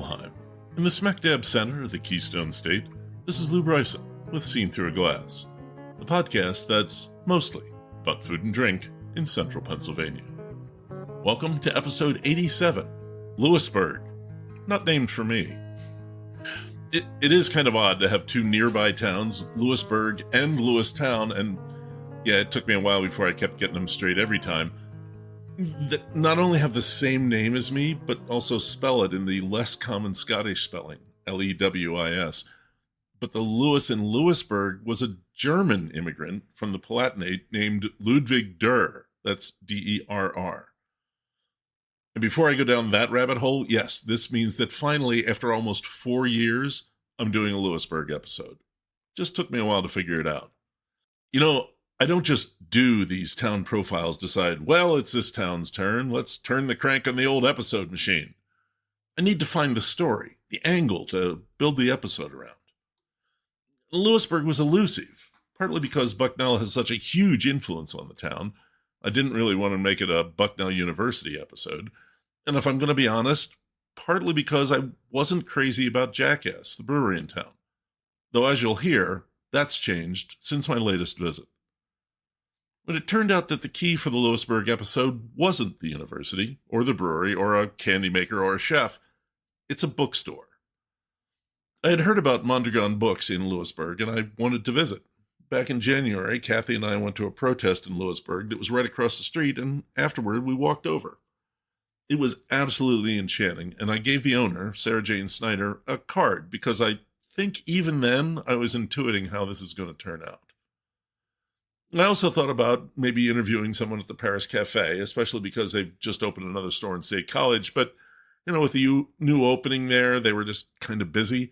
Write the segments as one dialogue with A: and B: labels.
A: Anaheim, in the smack dab center of the Keystone State, this is Lou Bryson with Seen Through a Glass, the podcast that's mostly about food and drink in central Pennsylvania. Welcome to episode 87, Lewisburg, not named for me. It is kind of odd to have two nearby towns, Lewisburg and Lewistown, and yeah, it took me a while before I kept getting them straight every time, that not only have the same name as me, but also spell it in the less common Scottish spelling, Lewis. But the Lewis in Lewisburg was a German immigrant from the Palatinate named Ludwig Durr. That's D-E-R-R. And before I go down that rabbit hole, yes, this means that finally, after almost 4 years, I'm doing a Lewisburg episode. Just took me a while to figure it out. You know, I don't just do these town profiles, decide, well, it's this town's turn, let's turn the crank on the old episode machine. I need to find the story, the angle to build the episode around. Lewisburg was elusive, partly because Bucknell has such a huge influence on the town. I didn't really want to make it a Bucknell University episode. And if I'm going to be honest, partly because I wasn't crazy about Jackass, the brewery in town. Though as you'll hear, that's changed since my latest visit. But it turned out that the key for the Lewisburg episode wasn't the university, or the brewery, or a candymaker, or a chef. It's a bookstore. I had heard about Mondragón Books in Lewisburg, and I wanted to visit. Back in January, Kathy and I went to a protest in Lewisburg that was right across the street, and afterward we walked over. It was absolutely enchanting, and I gave the owner, Sarajane Snyder, a card because I think even then I was intuiting how this is going to turn out. I also thought about maybe interviewing someone at the Paris Cafe, especially because they've just opened another store in State College, but, you know, with the new opening there, they were just kind of busy.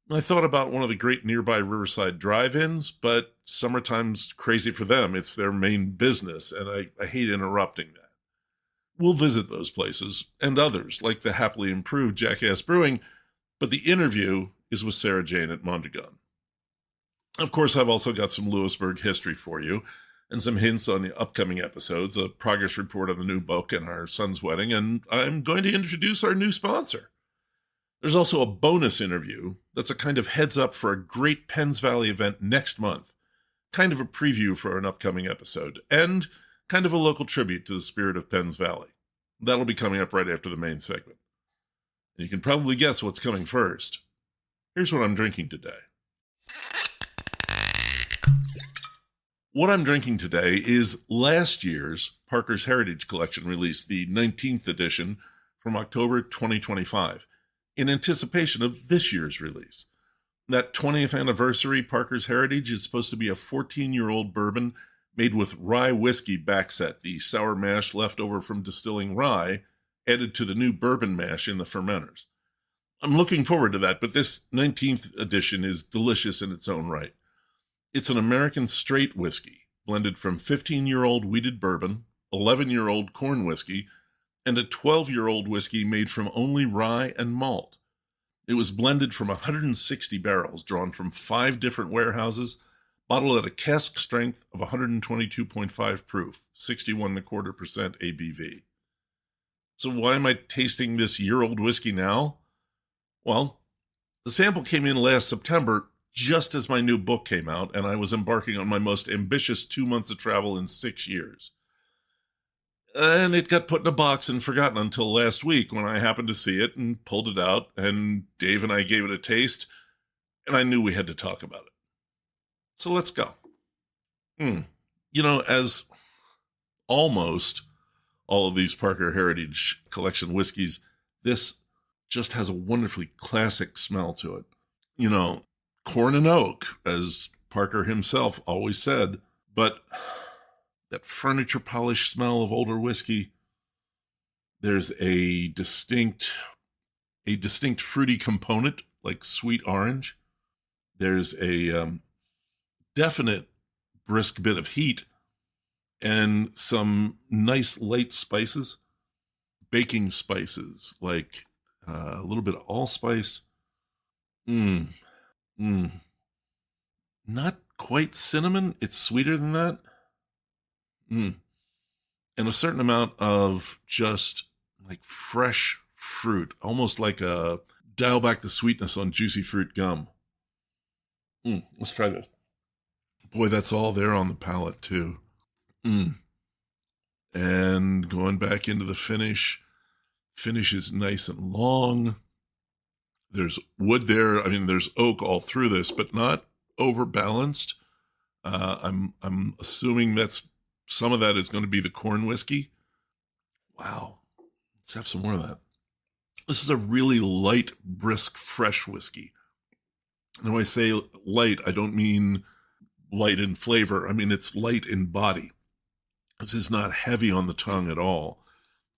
A: I thought about one of the great nearby Riverside drive-ins, but summertime's crazy for them. It's their main business, and I hate interrupting that. We'll visit those places, and others, like the happily improved Jackass Brewing, but the interview is with Sarajane at Mondragón. Of course, I've also got some Lewisburg history for you, and some hints on the upcoming episodes, a progress report on the new book and our son's wedding, and I'm going to introduce our new sponsor. There's also a bonus interview that's a kind of heads up for a great Penns Valley event next month, kind of a preview for an upcoming episode, and kind of a local tribute to the spirit of Penns Valley. That'll be coming up right after the main segment. And you can probably guess what's coming first. Here's what I'm drinking today. What I'm drinking today is last year's Parker's Heritage Collection release, the 19th edition from October 2025. In anticipation of this year's release. That 20th anniversary Parker's Heritage is supposed to be a 14-year-old bourbon made with rye whiskey backset, the sour mash left over from distilling rye, added to the new bourbon mash in the fermenters. I'm looking forward to that, but this 19th edition is delicious in its own right. It's an American straight whiskey, blended from 15-year-old wheated bourbon, 11-year-old corn whiskey, and a 12-year-old whiskey made from only rye and malt. It was blended from 160 barrels drawn from 5 different warehouses, bottled at a cask strength of 122.5 proof, 61.25% ABV. So why am I tasting this year-old whiskey now? Well, the sample came in last September, just as my new book came out, and I was embarking on my most ambitious 2 months of travel in 6 years. And it got put in a box and forgotten until last week when I happened to see it and pulled it out, and Dave and I gave it a taste, and I knew we had to talk about it. So let's go. You know, as almost all of these Parker Heritage Collection whiskeys, this just has a wonderfully classic smell to it. You know, corn and oak, as Parker himself always said, but that furniture polish smell of older whiskey. There's a distinct fruity component, like sweet orange. There's a definite brisk bit of heat and some nice light spices, baking spices, like a little bit of allspice. Not quite cinnamon. It's sweeter than that. And a certain amount of just like fresh fruit, almost like a dial back the sweetness on juicy fruit gum. Let's try this. Boy, that's all there on the palate, too. And going back into the finish. Finish is nice and long. There's wood there. I mean, there's oak all through this, but not overbalanced. I'm assuming that's some of that is going to be the corn whiskey. Wow. Let's have some more of that. This is a really light, brisk, fresh whiskey. And when I say light, I don't mean light in flavor. I mean, it's light in body. This is not heavy on the tongue at all.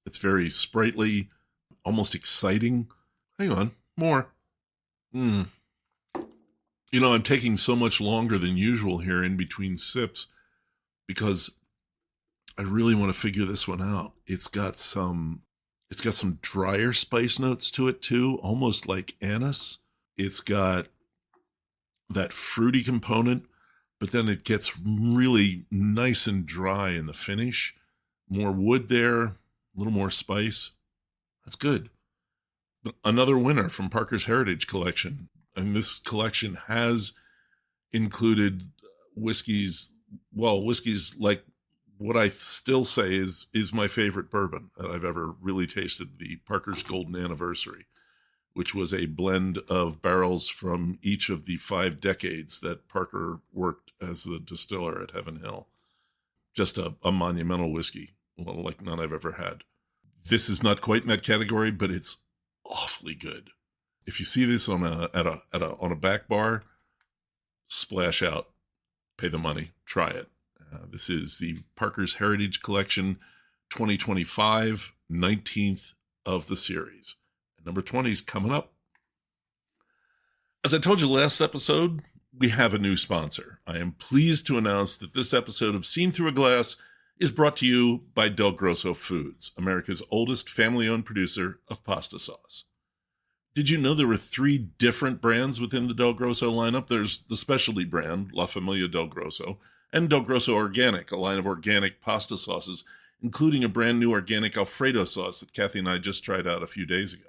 A: It's very sprightly, almost exciting. Hang on, more. You know, I'm taking so much longer than usual here in between sips because I really want to figure this one out. It's got some drier spice notes to it too, almost like anise. It's got that fruity component, but then it gets really nice and dry in the finish. More wood there, a little more spice. That's good. Another winner from Parker's Heritage Collection. And this collection has included whiskeys like what I still say is my favorite bourbon that I've ever really tasted, the Parker's Golden Anniversary, which was a blend of barrels from each of the 5 decades that Parker worked as the distiller at Heaven Hill. Just a monumental whiskey, well, like none I've ever had. This is not quite in that category, but it's awfully good. If you see this on a back bar, splash out, pay the money, try it. This is the Parker's Heritage Collection 2025, 19th of the series. And number 20 is coming up. As I told you last episode, we have a new sponsor. I am pleased to announce that this episode of Seen Through a Glass is brought to you by Del Grosso Foods, America's oldest family-owned producer of pasta sauce. Did you know there were 3 different brands within the Del Grosso lineup? There's the specialty brand, La Familia Del Grosso, and Del Grosso Organic, a line of organic pasta sauces, including a brand new organic Alfredo sauce that Kathy and I just tried out a few days ago.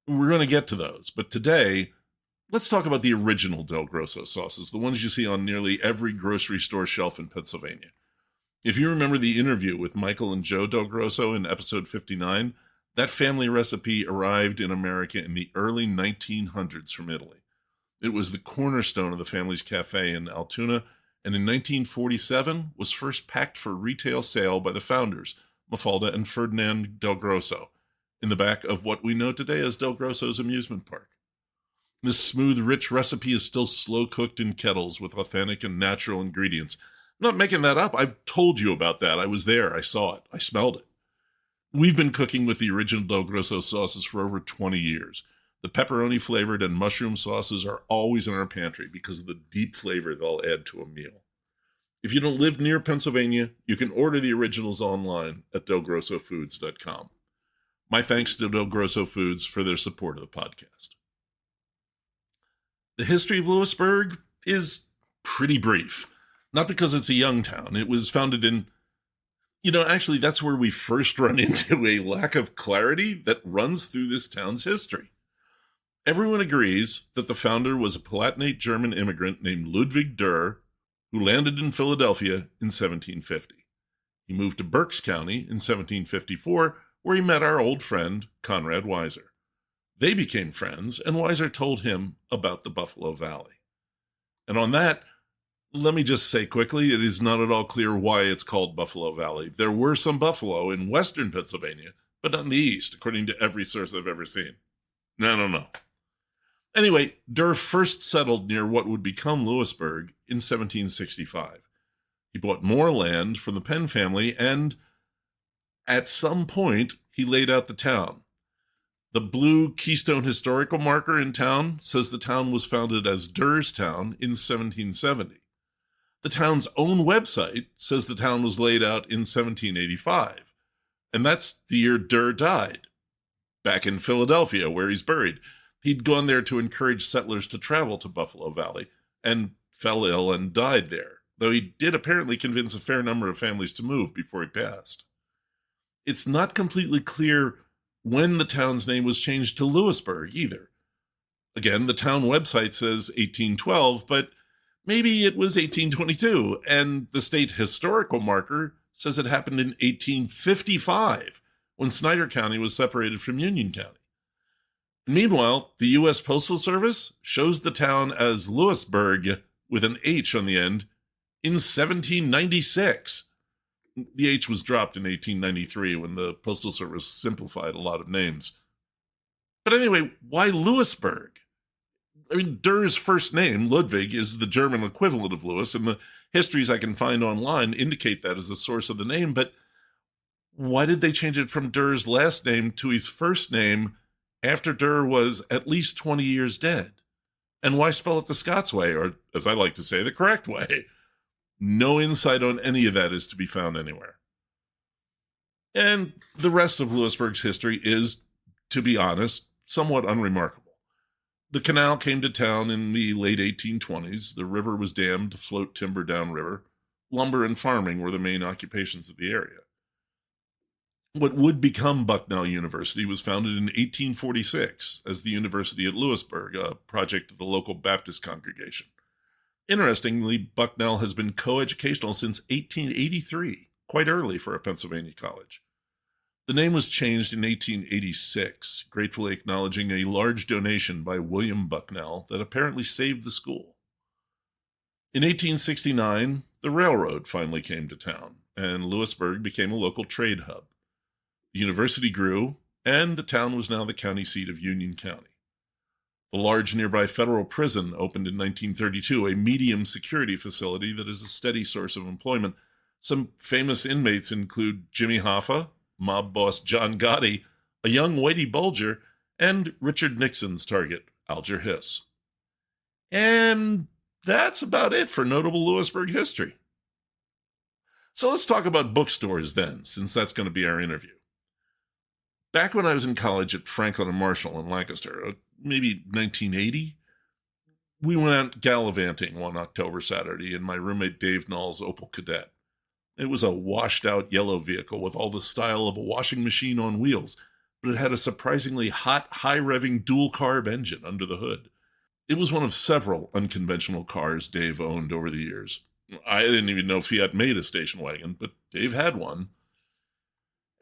A: We're going to get to those, but today, let's talk about the original Del Grosso sauces, the ones you see on nearly every grocery store shelf in Pennsylvania. If you remember the interview with Michael and Joe Del Grosso in episode 59, that family recipe arrived in America in the early 1900s from Italy. It was the cornerstone of the family's cafe in Altoona, and in 1947 was first packed for retail sale by the founders, Mafalda and Ferdinand Del Grosso, in the back of what we know today as Del Grosso's amusement park. This smooth, rich recipe is still slow-cooked in kettles with authentic and natural ingredients. I'm not making that up. I've told you about that. I was there. I saw it. I smelled it. We've been cooking with the original Del Grosso sauces for over 20 years. The pepperoni-flavored and mushroom sauces are always in our pantry because of the deep flavor they'll add to a meal. If you don't live near Pennsylvania, you can order the originals online at delgrossofoods.com. My thanks to Del Grosso Foods for their support of the podcast. The history of Lewisburg is pretty brief. Not because it's a young town. It was founded in... actually, that's where we first run into a lack of clarity that runs through this town's history. Everyone agrees that the founder was a Palatinate German immigrant named Ludwig Durr, who landed in Philadelphia in 1750. He moved to Berks County in 1754, where he met our old friend, Conrad Weiser. They became friends, and Weiser told him about the Buffalo Valley. And on that, let me just say quickly, it is not at all clear why it's called Buffalo Valley. There were some buffalo in western Pennsylvania, but not in the east, according to every source I've ever seen. No. Anyway, Durr first settled near what would become Lewisburg in 1765. He bought more land from the Penn family, and at some point, he laid out the town. The blue Keystone historical marker in town says the town was founded as Durrstown in 1770. The town's own website says the town was laid out in 1785, and that's the year Durr died, back in Philadelphia, where he's buried. He'd gone there to encourage settlers to travel to Buffalo Valley, and fell ill and died there, though he did apparently convince a fair number of families to move before he passed. It's not completely clear when the town's name was changed to Lewisburg either. Again, the town website says 1812, but maybe it was 1822, and the state historical marker says it happened in 1855, when Snyder County was separated from Union County. Meanwhile, the U.S. Postal Service shows the town as Lewisburg, with an H on the end, in 1796. The H was dropped in 1893 when the Postal Service simplified a lot of names. But anyway, why Lewisburg? I mean, Durr's first name, Ludwig, is the German equivalent of Lewis, and the histories I can find online indicate that as the source of the name, but why did they change it from Durr's last name to his first name after Durr was at least 20 years dead? And why spell it the Scots way, or, as I like to say, the correct way? No insight on any of that is to be found anywhere. And the rest of Lewisburg's history is, to be honest, somewhat unremarkable. The canal came to town in the late 1820s. The river was dammed to float timber downriver. Lumber and farming were the main occupations of the area. What would become Bucknell University was founded in 1846 as the University at Lewisburg, a project of the local Baptist congregation. Interestingly, Bucknell has been coeducational since 1883, quite early for a Pennsylvania college. The name was changed in 1886, gratefully acknowledging a large donation by William Bucknell that apparently saved the school. In 1869, the railroad finally came to town, and Lewisburg became a local trade hub. The university grew, and the town was now the county seat of Union County. The large nearby federal prison opened in 1932, a medium security facility that is a steady source of employment. Some famous inmates include Jimmy Hoffa, mob boss John Gotti, a young Whitey Bulger, and Richard Nixon's target, Alger Hiss. And that's about it for notable Lewisburg history. So let's talk about bookstores then, since that's going to be our interview. Back when I was in college at Franklin and Marshall in Lancaster, maybe 1980, we went out gallivanting one October Saturday in my roommate Dave Null's Opel Kadett. It was a washed-out yellow vehicle with all the style of a washing machine on wheels, but it had a surprisingly hot, high-revving dual-carb engine under the hood. It was one of several unconventional cars Dave owned over the years. I didn't even know Fiat made a station wagon, but Dave had one.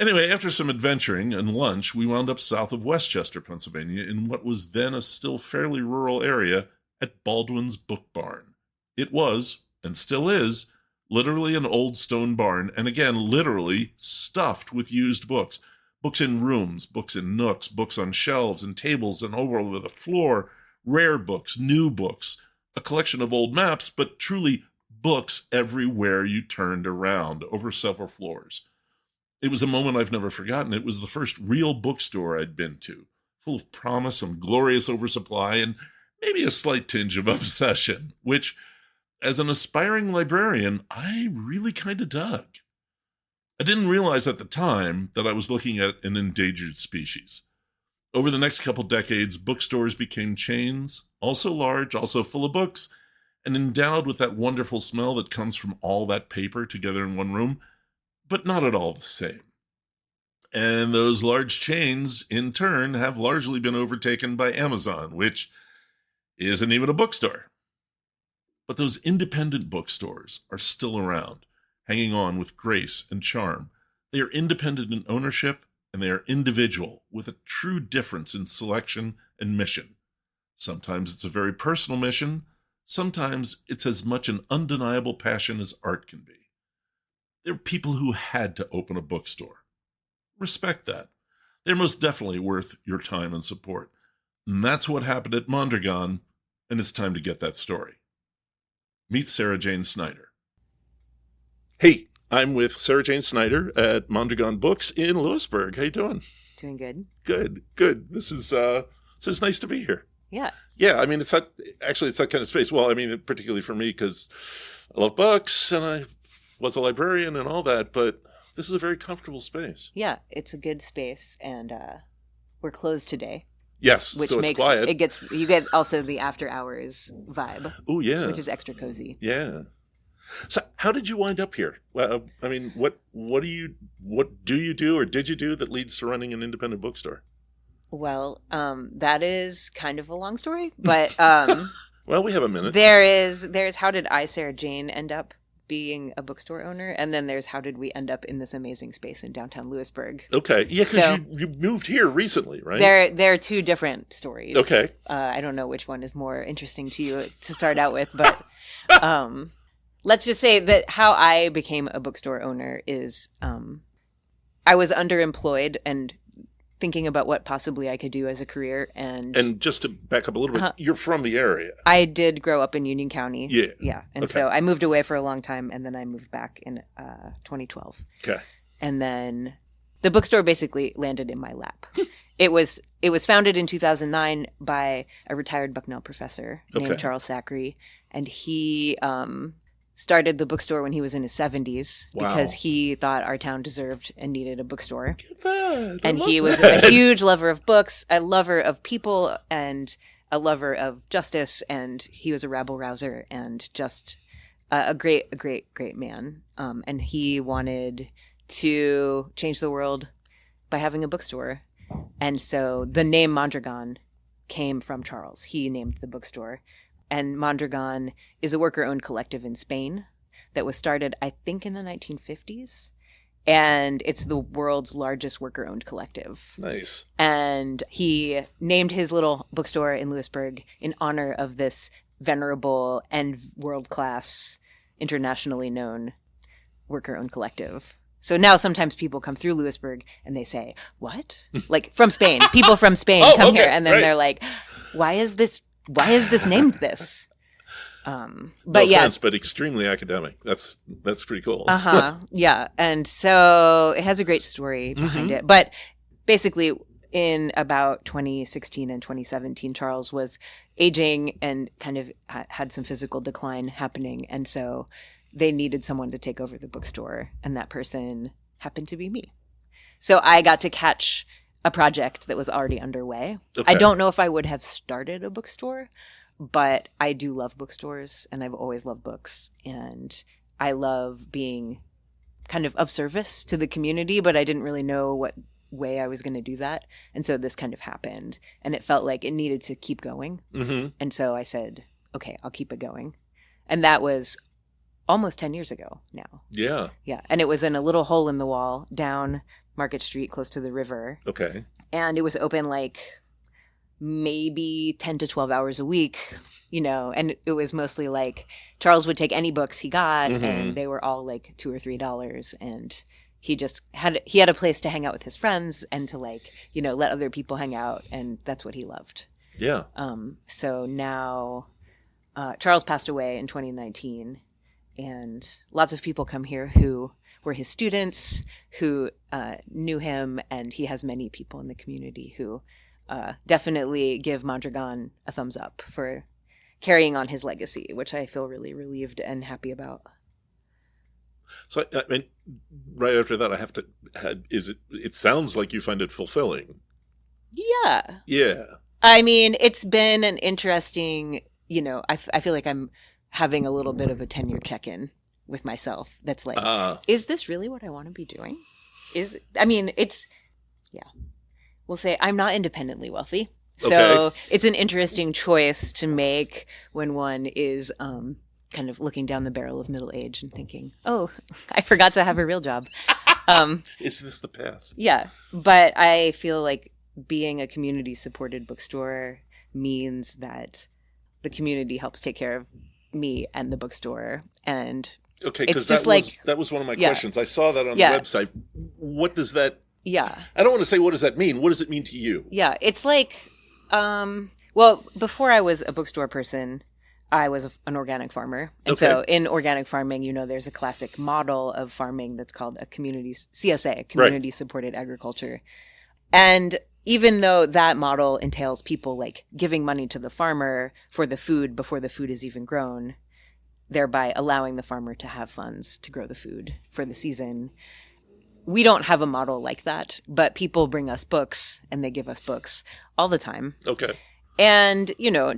A: Anyway, after some adventuring and lunch, we wound up south of Westchester, Pennsylvania, in what was then a still fairly rural area at Baldwin's Book Barn. It was, and still is, literally an old stone barn, and again, literally stuffed with used books. Books in rooms, books in nooks, books on shelves and tables and over the floor, rare books, new books, a collection of old maps, but truly books everywhere you turned around, over several floors. It was a moment I've never forgotten. It was the first real bookstore I'd been to, full of promise and glorious oversupply, and maybe a slight tinge of obsession, which, as an aspiring librarian, I really kind of dug. I didn't realize at the time that I was looking at an endangered species. Over the next couple decades, bookstores became chains, also large, also full of books, and endowed with that wonderful smell that comes from all that paper together in one room, but not at all the same. And those large chains, in turn, have largely been overtaken by Amazon, which isn't even a bookstore. But those independent bookstores are still around, hanging on with grace and charm. They are independent in ownership, and they are individual, with a true difference in selection and mission. Sometimes it's a very personal mission. Sometimes it's as much an undeniable passion as art can be. There are people who had to open a bookstore. Respect that. They're most definitely worth your time and support. And that's what happened at Mondragón, and it's time to get that story. Meet Sarajane Snyder. Hey, I'm with Sarajane Snyder at Mondragón Books in Lewisburg. How you doing?
B: Doing good.
A: Good. This is nice to be here.
B: Yeah.
A: Yeah, I mean, it's that kind of space. Well, I mean, particularly for me, because I love books and I was a librarian and all that, but this is a very comfortable space.
B: Yeah, it's a good space, and we're closed today.
A: Yes,
B: which
A: so
B: makes
A: it's quiet.
B: You get also the after hours vibe.
A: Oh yeah,
B: which is extra cozy.
A: Yeah. So, how did you wind up here? Well, I mean, what do you do or did you do that leads to running an independent bookstore?
B: Well, that is kind of a long story, but
A: Well, we have a minute.
B: there's how did Sarajane end up being a bookstore owner, and then there's how did we end up in this amazing space in downtown Lewisburg.
A: Okay, yeah, because
B: So-
A: you moved here recently, right?
B: There are two different stories.
A: Okay.
B: I don't know which one is more interesting to you to start out with, but let's just say that how I became a bookstore owner is I was underemployed and thinking about what possibly I could do as a career. And
A: just to back up a little bit, you're from the area.
B: I did grow up in Union County.
A: Yeah.
B: Yeah. And
A: Okay.
B: so I moved away for a long time, and then I moved back in 2012.
A: Okay.
B: And then the bookstore basically landed in my lap. It was founded in 2009 by a retired Bucknell professor named
A: Okay.
B: Charles Zachary, and he started the bookstore when he was in his 70s because
A: Wow.
B: he thought our town deserved and needed a bookstore.
A: Get that. I
B: And
A: love
B: he was
A: that.
B: a huge lover of books, a lover of people, and a lover of justice. And he was a rabble rouser and just a great man. And he wanted to change the world by having a bookstore. And so the name Mondragón came from Charles. He named the bookstore. And Mondragón is a worker-owned collective in Spain that was started, I think, in the 1950s. And it's the world's largest worker-owned collective.
A: Nice.
B: And he named his little bookstore in Lewisburg in honor of this venerable and world-class, internationally known worker-owned collective. So now sometimes people come through Lewisburg and they say, what? Like from Spain. People from Spain
A: Oh,
B: come
A: okay,
B: here and then
A: right.
B: they're like, why is this named this?
A: No
B: But yeah.
A: offense, but extremely academic. That's pretty cool.
B: Yeah. And so it has a great story behind it. But basically, in about 2016 and 2017, Charles was aging and kind of had some physical decline happening. And so they needed someone to take over the bookstore. And that person happened to be me. So I got to catch a project that was already underway.
A: Okay.
B: I don't know if I would have started a bookstore, but I do love bookstores and I've always loved books. And I love being kind of service to the community, but I didn't really know what way I was going to do that. And so this kind of happened and it felt like it needed to keep going.
A: Mm-hmm.
B: And so I said, okay, I'll keep it going. And that was almost 10 years ago now.
A: Yeah.
B: Yeah. And it was in a little hole in the wall down Market Street close to the river.
A: Okay.
B: And it was open like maybe 10 to 12 hours a week, and it was mostly like Charles would take any books he got and they were all like $2 or $3. And he just had a place to hang out with his friends and to let other people hang out. And that's what he loved.
A: Yeah.
B: So now Charles passed away in 2019 and lots of people come here who were his students, who knew him, and he has many people in the community who definitely give Mondragón a thumbs up for carrying on his legacy, which I feel really relieved and happy about.
A: So, I mean, right after that, I have to. It sounds like you find it fulfilling.
B: Yeah.
A: Yeah.
B: I mean, it's been an interesting. I feel like I'm having a little bit of a 10-year check-in with myself. That's like, is this really what I want to be doing? We'll say I'm not independently wealthy. So
A: Okay.
B: It's an interesting choice to make when one is kind of looking down the barrel of middle age and thinking, oh, I forgot to have a real job.
A: Is this the path?
B: Yeah. But I feel like being a community supported bookstore means that the community helps take care of me and the bookstore. And
A: Okay,
B: It's
A: because
B: just
A: that was one of my
B: Yeah.
A: questions. I saw that on
B: Yeah.
A: the website. What does that?
B: yeah.
A: I don't want to say what does that mean. What does it mean to you?
B: Yeah, it's like, well, before I was a bookstore person, I was an organic farmer. And so
A: Okay.
B: in organic farming, there's a classic model of farming that's called a CSA, community supported agriculture. And even though that model entails people like giving money to the farmer for the food before the food is even grown, thereby allowing the farmer to have funds to grow the food for the season. We don't have a model like that, but people bring us books and they give us books all the time.
A: Okay.
B: And,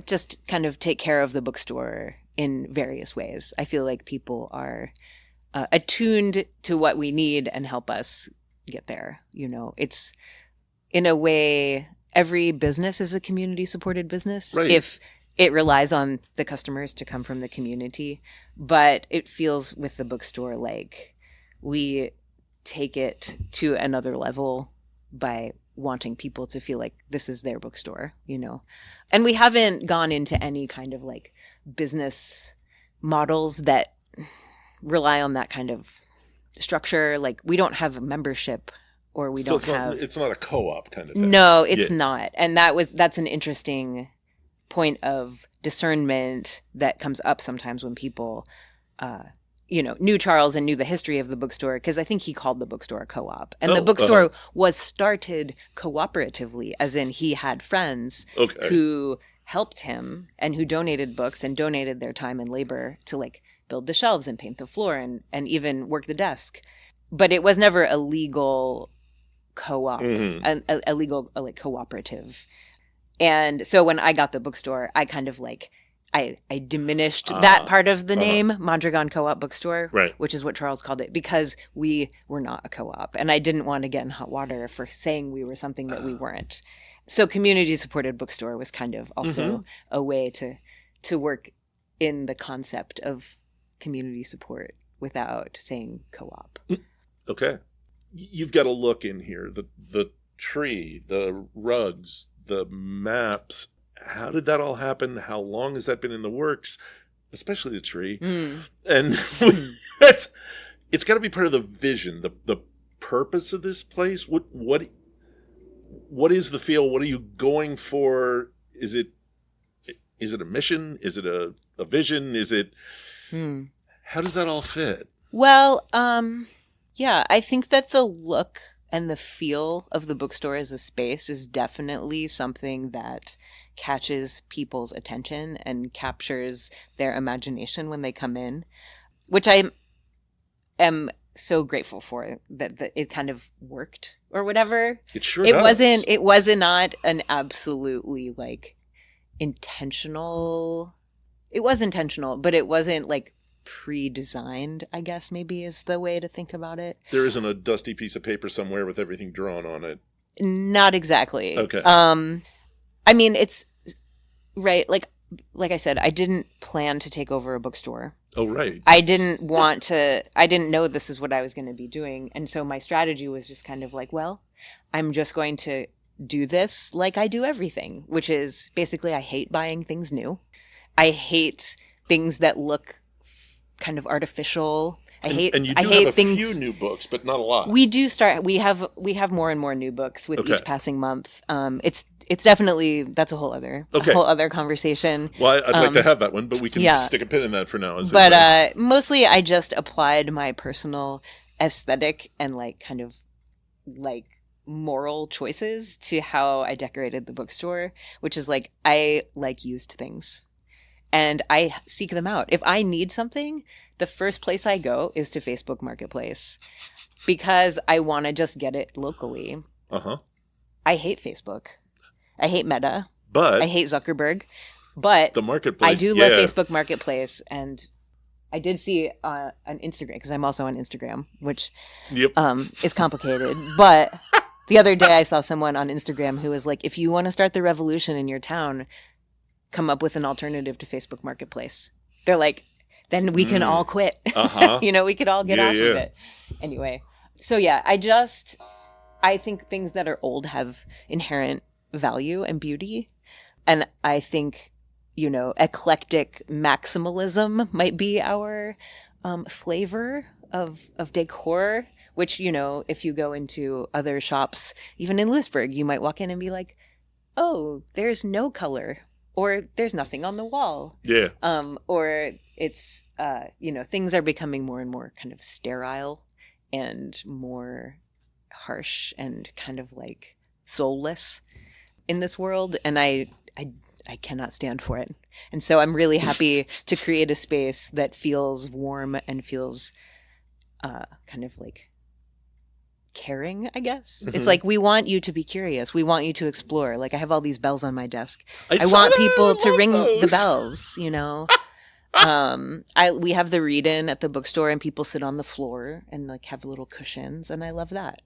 B: just kind of take care of the bookstore in various ways. I feel like people are attuned to what we need and help us get there. It's in a way every business is a community supported business
A: Right.
B: if it relies on the customers to come from the community. But it feels with the bookstore like we take it to another level by wanting people to feel like this is their bookstore, you know. And we haven't gone into any kind of like business models that rely on that kind of structure. Like we don't have a membership, or we don't have.
A: It's not a co-op kind of thing.
B: No, it's not. And that's an interesting point of discernment that comes up sometimes when people, knew Charles and knew the history of the bookstore, because I think he called the bookstore a co-op. And the bookstore was started cooperatively, as in he had friends who helped him and who donated books and donated their time and labor to like build the shelves and paint the floor and even work the desk. But it was never a legal co-op, a legal like cooperative. And so when I got the bookstore, I kind of like I diminished that part of the name, Mondragón Co-op Bookstore, which is what Charles called it, because we were not a co-op. And I didn't want to get in hot water for saying we were something that we weren't. So community-supported bookstore was kind of also a way to work in the concept of community support without saying co-op.
A: Okay. You've got to look in here. The tree, the rugs, the maps. How did that all happen? How long has that been in the works? Especially the tree. And it's got to be part of the vision, the purpose of this place. What is the feel? What are you going for? Is it a mission? Is it a vision? Is it how does that all fit?
B: Well, yeah, I think that the look and the feel of the bookstore as a space is definitely something that catches people's attention and captures their imagination when they come in, which I am so grateful for that it kind of worked or whatever.
A: It sure does.
B: It was not an absolutely like intentional. It was intentional, but it wasn't like pre-designed, I guess maybe is the way to think about it.
A: There isn't a dusty piece of paper somewhere with everything drawn on it.
B: Not exactly.
A: Okay.
B: I mean, it's right. Like I said, I didn't plan to take over a bookstore.
A: Oh, right.
B: I didn't know this is what I was going to be doing. And so my strategy was just kind of like, well, I'm just going to do this like I do everything, which is basically I hate buying things new. I hate things that look kind of artificial. I hate
A: have a
B: things.
A: Few new books, but not a lot.
B: We do start. We have more and more new books with each passing month. It's definitely that's a whole other conversation.
A: Well, I'd like to have that one, but we can stick a pin in that for now.
B: But mostly, I just applied my personal aesthetic and like kind of like moral choices to how I decorated the bookstore, which is like I like used things. And I seek them out. If I need something, the first place I go is to Facebook Marketplace because I want to just get it locally. I hate Facebook. I hate Meta.
A: But
B: I hate Zuckerberg. But
A: the marketplace,
B: I do love Facebook Marketplace. And I did see on Instagram, because I'm also on Instagram, which is complicated. But the other day I saw someone on Instagram who was like, if you want to start the revolution in your town, come up with an alternative to Facebook Marketplace. They're like, then we can all quit. We could all get off of it. Anyway, so yeah, I think things that are old have inherent value and beauty. And I think, eclectic maximalism might be our flavor of decor, which, if you go into other shops, even in Lewisburg, you might walk in and be like, oh, there's no color. Or there's nothing on the wall.
A: Yeah.
B: Or it's, things are becoming more and more kind of sterile and more harsh and kind of like soulless in this world. And I cannot stand for it. And so I'm really happy to create a space that feels warm and feels kind of like caring, I guess. It's like, we want you to be curious. We want you to explore. Like I have all these bells on my desk. I want people to ring the bells, we have the read-in at the bookstore and people sit on the floor and like have little cushions, and I love that.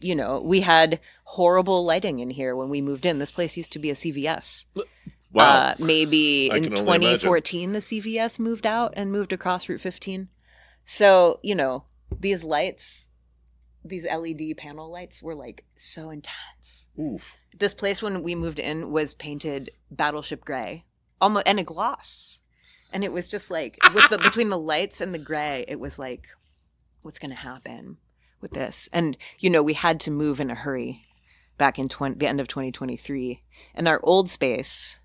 B: we had horrible lighting in here when we moved in. This place used to be a CVS.
A: Wow.
B: Maybe
A: I
B: in
A: can only
B: 2014, the CVS moved out and moved across Route 15. So, these lights, these LED panel lights were like so intense.
A: Oof.
B: This place when we moved in was painted battleship gray, almost, and a gloss. And it was just like, between the lights and the gray, it was like, what's going to happen with this? And, we had to move in a hurry back in the end of 2023. And our old space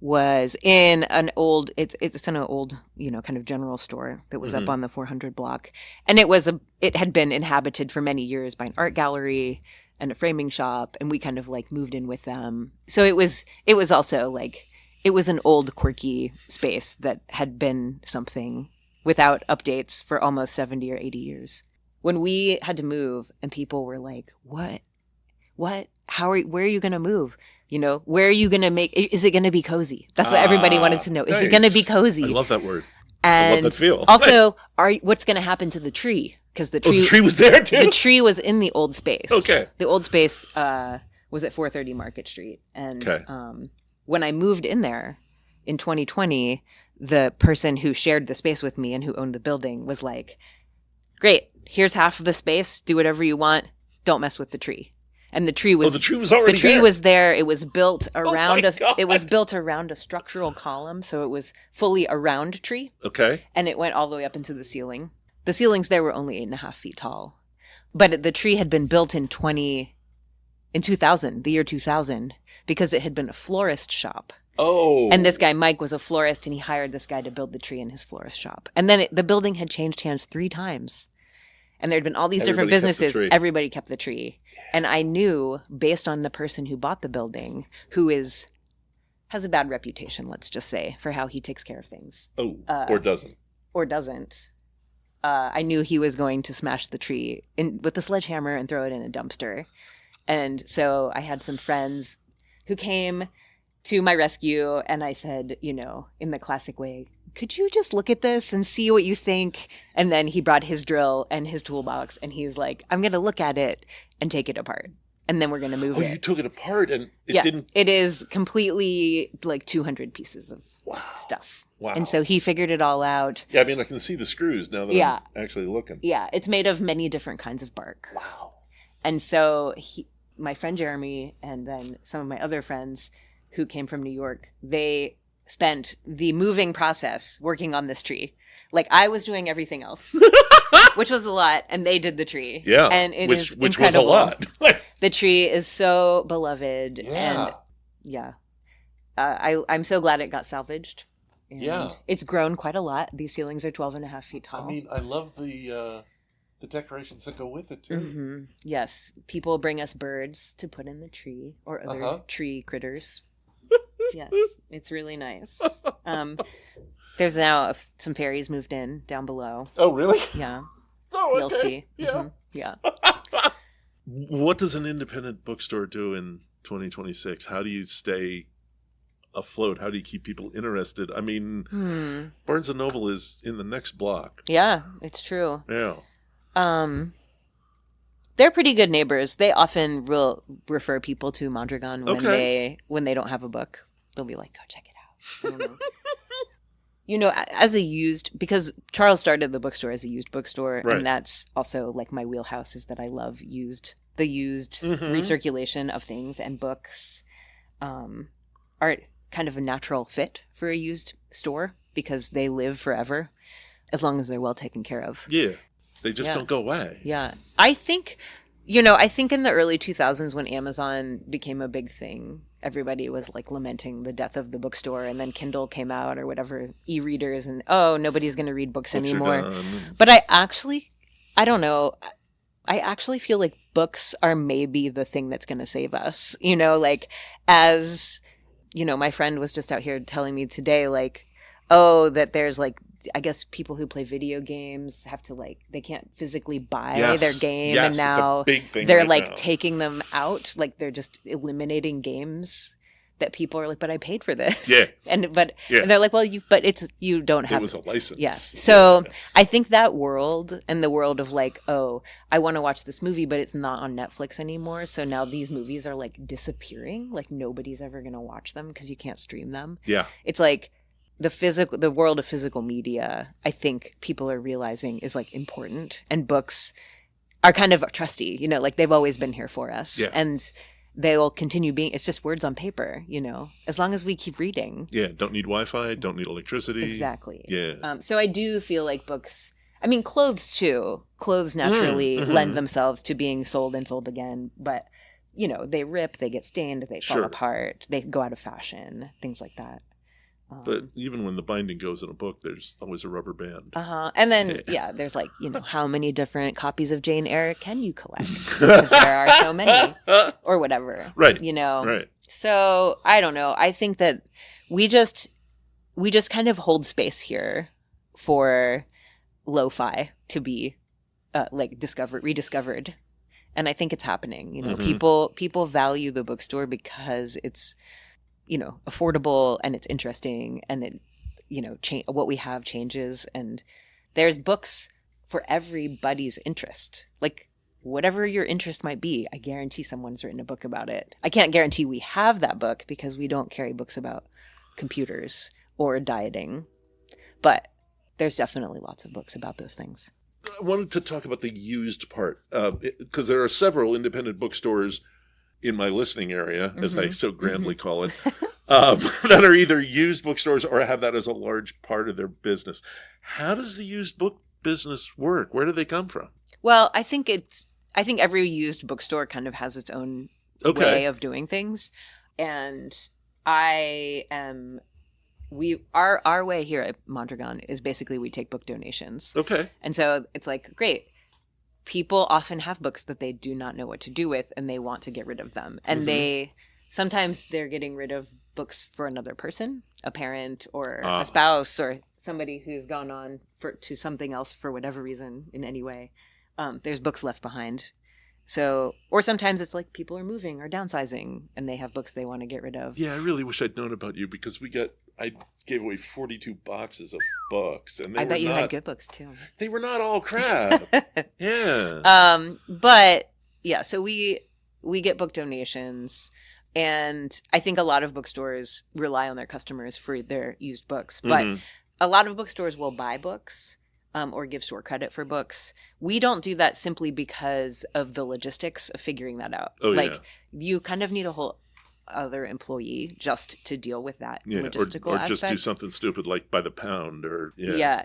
B: was in an old, it's in an old, kind of general store that was up on the 400 block. And it had been inhabited for many years by an art gallery and a framing shop. And we kind of like moved in with them. So it was also like, it was an old quirky space that had been something without updates for almost 70 or 80 years. When we had to move and people were like, what, where are you going to move? Where are you going to is it going to be cozy? That's what everybody wanted to know. Is
A: Nice.
B: it going to be cozy?
A: I love that word.
B: And
A: I love that feel.
B: Also, what's going to happen to the tree? Because the
A: tree was there too?
B: The tree was in the old space.
A: Okay.
B: The old space was at 430 Market Street. And when I moved in there in 2020, the person who shared the space with me and who owned the building was like, great, here's half of the space. Do whatever you want. Don't mess with the tree. And the tree was
A: already there.
B: The tree was there. It was built around
A: God.
B: It was built around a structural column, so it was fully a round tree.
A: Okay.
B: And it went all the way up into the ceiling. The ceilings there were only 8.5 feet tall. But the tree had been built in 2000, the year 2000, because it had been a florist shop.
A: Oh.
B: And this guy, Mike, was a florist, and he hired this guy to build the tree in his florist shop. And then the building had changed hands 3 times. And there had been all these different businesses. Everybody kept the tree. And I knew, based on the person who bought the building, who has a bad reputation, let's just say, for how he takes care of things.
A: Oh, or doesn't.
B: Or doesn't. I knew he was going to smash the tree with a sledgehammer and throw it in a dumpster. And so I had some friends who came to my rescue, and I said, in the classic way, could you just look at this and see what you think? And then he brought his drill and his toolbox, and he was like, I'm going to look at it and take it apart. And then we're going to move it.
A: Oh, you took it apart and it didn't...
B: It is completely like 200 pieces of stuff.
A: Wow.
B: And so he figured it all out.
A: Yeah, I mean, I can see the screws now that I'm actually looking.
B: Yeah, it's made of many different kinds of bark.
A: Wow.
B: And so my friend Jeremy and then some of my other friends who came from New York, they spent the moving process working on this tree. Like I was doing everything else, which was a lot, and they did the tree.
A: Yeah,
B: and it is
A: which
B: incredible.
A: was a lot.
B: The tree is so beloved,
A: Yeah.
B: and I'm so glad it got salvaged. And
A: Yeah,
B: it's grown quite a lot. These ceilings are 12.5 feet tall.
A: I mean, I love the decorations that go with it too.
B: Mm-hmm. Yes, people bring us birds to put in the tree or other tree critters. Yes, it's really nice. There's now some fairies moved in down below.
A: Oh, really?
B: Yeah.
A: Oh, okay.
B: You'll see.
A: Yeah.
B: Mm-hmm. Yeah.
A: What does an independent bookstore do in 2026? How do you stay afloat? How do you keep people interested? I mean, Barnes & Noble is in the next block.
B: Yeah, it's true.
A: Yeah.
B: They're pretty good neighbors. They often will refer people to Mondragón when they don't have a book. They'll be like, go check it out. I don't know. Because Charles started the bookstore as a used bookstore,
A: right.
B: And that's also like my wheelhouse is that I love the used recirculation of things, and books are kind of a natural fit for a used store because they live forever as long as they're well taken care of.
A: Yeah. They just don't go away.
B: Yeah. I think in the early 2000s when Amazon became a big thing, everybody was like lamenting the death of the bookstore, and then Kindle came out or whatever, e-readers, and nobody's going to read books anymore. But I don't know. I actually feel like books are maybe the thing that's going to save us. My friend was just out here telling me today, that there's I guess people who play video games have to they can't physically buy their game, and now
A: it's a big thing
B: they're
A: now.
B: Taking them out, they're just eliminating games that people are like, but I paid for this.
A: Yeah.
B: And they're like, well, you don't have.
A: It was a license.
B: Yeah. So I think that world and the world of like, oh, I want to watch this movie, but it's not on Netflix anymore. So now these movies are like disappearing. Like nobody's ever going to watch them because you can't stream them.
A: Yeah.
B: It's like the world of physical media, I think people are realizing is like important, and books are kind of trusty, you know, like they've always been here for us.
A: Yeah.
B: And they will continue being, it's just words on paper, you know, as long as we keep reading.
A: Yeah, don't need Wi-Fi, don't need electricity.
B: Exactly.
A: Yeah.
B: So I do feel like books, I mean, clothes too. Clothes naturally lend themselves to being sold and sold again. But, you know, they rip, they get stained, they fall apart, they go out of fashion, things like that.
A: But even when the binding goes in a book, there's always a rubber band.
B: And then, there's like, you know, how many different copies of Jane Eyre can you collect? Because there are so many. Or whatever.
A: Right.
B: You know?
A: Right.
B: So, I don't know. I think that we just kind of hold space here for lo-fi to be, like, rediscovered. And I think it's happening. You know, people value the bookstore because it's, you know, affordable and it's interesting, and it, you know, what we have changes, and there's books for everybody's interest. Like whatever your interest might be, I guarantee someone's written a book about it. I can't guarantee we have that book because we don't carry books about computers or dieting, but there's definitely lots of books about those things.
A: I wanted to talk about the used part because there are several independent bookstores in my listening area, as I so grandly call it, that are either used bookstores or have that as a large part of their business. How does the used book business work? Where do they come from?
B: Well, I think every used bookstore kind of has its own way of doing things. And our way here at Mondragón is basically we take book donations.
A: Okay.
B: And so it's like, great. People often have books that they do not know what to do with, and they want to get rid of them. And sometimes they're getting rid of books for another person, a parent or a spouse or somebody who's gone on to something else for whatever reason in any way. There's books left behind. So, or sometimes it's like people are moving or downsizing and they have books they want to get rid of.
A: Yeah, I really wish I'd known about you because I gave away 42 boxes of books, and I bet you had
B: good books too.
A: They were not all crap. Yeah.
B: But yeah, so we get book donations, and I think a lot of bookstores rely on their customers for their used books, but a lot of bookstores will buy books. Or give store credit for books. We don't do that simply because of the logistics of figuring that out. You kind of need a whole other employee just to deal with that logistical aspect. Or just
A: do something stupid like by the pound or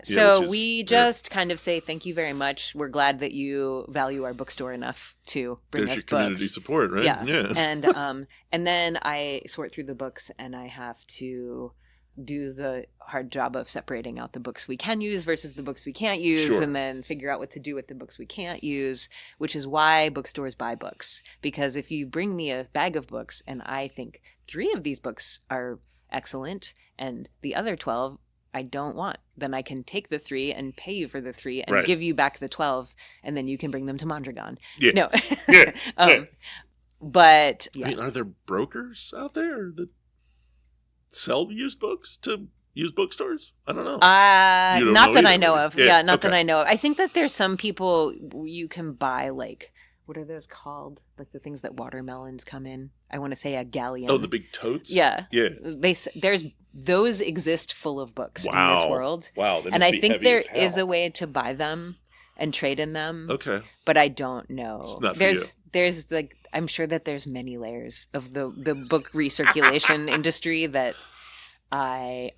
B: So we just kind of say thank you very much. We're glad that you value our bookstore enough to bring us books.
A: There's your community support, right?
B: Yeah. And then I sort through the books, and I have to do the hard job of separating out the books we can use versus the books we can't use, and then figure out what to do with the books we can't use, which is why bookstores buy books. Because if you bring me a bag of books and I think 3 of these books are excellent and the other 12 I don't want, then I can take the 3 and pay you for the 3 and give you back the 12, and then you can bring them to Mondragón.
A: Yeah.
B: No. But
A: I mean, are there brokers out there that sell used books to used bookstores? I don't know.
B: Not that I know of. Yeah, not that I know of. I think that there's some people you can buy, like, what are those called? Like the things that watermelons come in. I want to say a galleon.
A: Oh, the big totes?
B: Yeah.
A: Yeah.
B: Those exist full of books in this world.
A: Wow.
B: And I think there is a way to buy them and trade in them.
A: Okay.
B: But I don't know.
A: It's not for you.
B: There's like, I'm sure that there's many layers of the book recirculation industry that I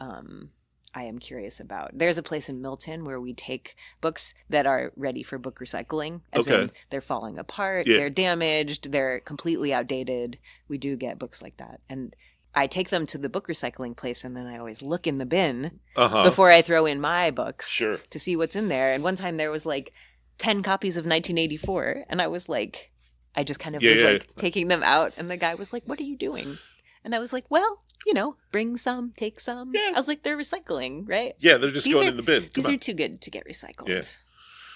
B: am curious about. There's a place in Milton where we take books that are ready for book recycling. As in they're falling apart, they're damaged, they're completely outdated. We do get books like that. And I take them to the book recycling place, and then I always look in the bin before I throw in my books to see what's in there. And one time there was like 10 copies of 1984, and I was like, I just kind of was taking them out, and the guy was like, "What are you doing?" And I was like, "Well, you know, bring some, take some." Yeah. I was like, "They're recycling, right?"
A: Yeah, they're just going in the bin.
B: These are too good to get recycled.
A: Yeah.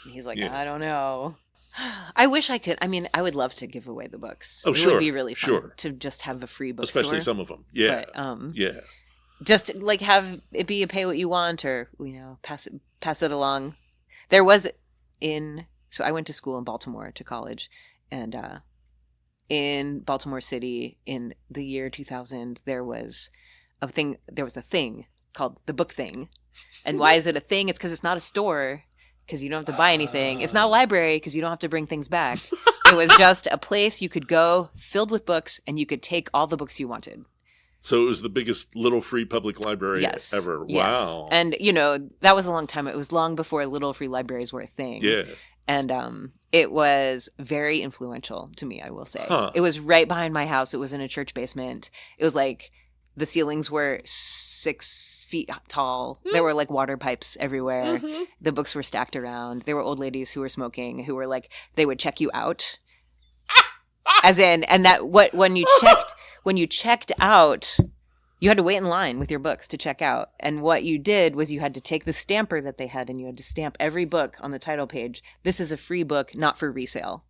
B: And he's like, "I don't know." I wish I could. I mean, I would love to give away the books.
A: Oh,
B: it
A: sure.
B: would be really fun
A: Sure.
B: to just have a free bookstore.
A: Especially some of them. Yeah.
B: But,
A: yeah.
B: just like have it be a pay what you want, or pass it along. There was so I went to school in Baltimore to college, and in Baltimore City in the year 2000 there was a thing called the Book Thing. And why is it a thing? It's because it's not a store, because you don't have to buy anything. It's not a library, because you don't have to bring things back. It was just a place you could go filled with books, and you could take all the books you wanted.
A: So it was the biggest little free public library ever.
B: Yes.
A: Wow.
B: And, that was a long time. It was long before little free libraries were a thing.
A: Yeah.
B: And it was very influential to me, I will say.
A: Huh.
B: It was right behind my house. It was in a church basement. It was like the ceilings were 6 feet tall. There were like water pipes everywhere.
A: Mm-hmm.
B: The books were stacked around. There were old ladies who were smoking, who were like, they would check you out. As in, and that when you checked out, you had to wait in line with your books to check out. And what you did was you had to take the stamper that they had, and you had to stamp every book on the title page. This is a free book, not for resale.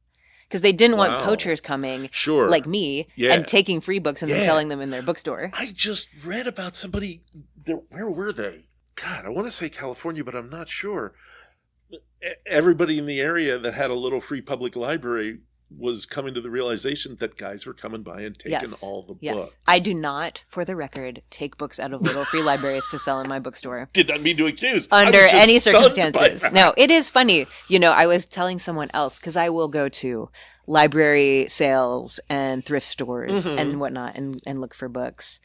B: Because they didn't want poachers coming, like me, and taking free books and then selling them in their bookstore.
A: I just read about somebody, where were they? God, I want to say California, but I'm not sure. Everybody in the area that had a little free public library was coming to the realization that guys were coming by and taking all the books.
B: I do not, for the record, take books out of little free libraries to sell in my bookstore.
A: Did not mean to accuse.
B: Under any circumstances. No, it is funny. I was telling someone else, because I will go to library sales and thrift stores and whatnot and look for books.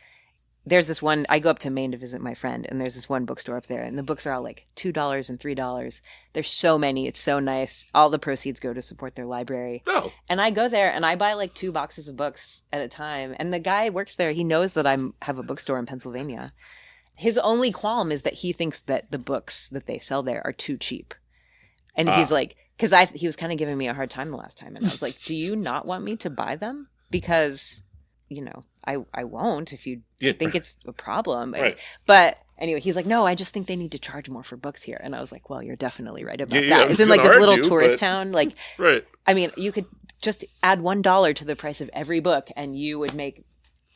B: There's this one, I go up to Maine to visit my friend, and there's this one bookstore up there, and the books are all like $2 and $3. There's so many. It's so nice. All the proceeds go to support their library.
A: Oh.
B: And I go there, and I buy like 2 boxes of books at a time. And the guy works there. He knows that I have a bookstore in Pennsylvania. His only qualm is that he thinks that the books that they sell there are too cheap. And he's like, because he was kind of giving me a hard time the last time. And I was like, do you not want me to buy them? Because, I won't if you think it's a problem.
A: Right.
B: But anyway, he's like, no, I just think they need to charge more for books here. And I was like, well, you're definitely right about that. It's in like this little tourist town. Like,
A: right.
B: I mean, you could just add $1 to the price of every book and you would make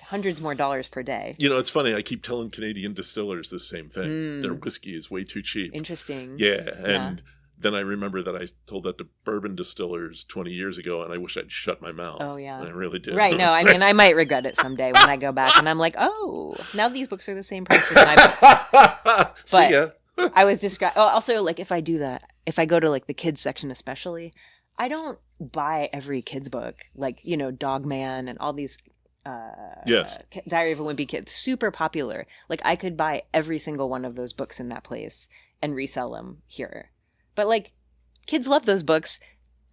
B: hundreds more dollars per day.
A: It's funny. I keep telling Canadian distillers the same thing. Their whiskey is way too cheap.
B: Interesting.
A: Yeah. And then I remember that I told that to bourbon distillers 20 years ago, and I wish I'd shut my mouth.
B: Oh, yeah.
A: I really did.
B: Right. No, I mean, I might regret it someday when I go back and I'm like, oh, now these books are the same price as my books.
A: See ya.
B: I was also, like, if I do that, if I go to, like, the kids section especially, I don't buy every kid's book. Like, Dog Man and all these Diary of a Wimpy Kid, super popular. Like, I could buy every single one of those books in that place and resell them here. But, like, kids love those books.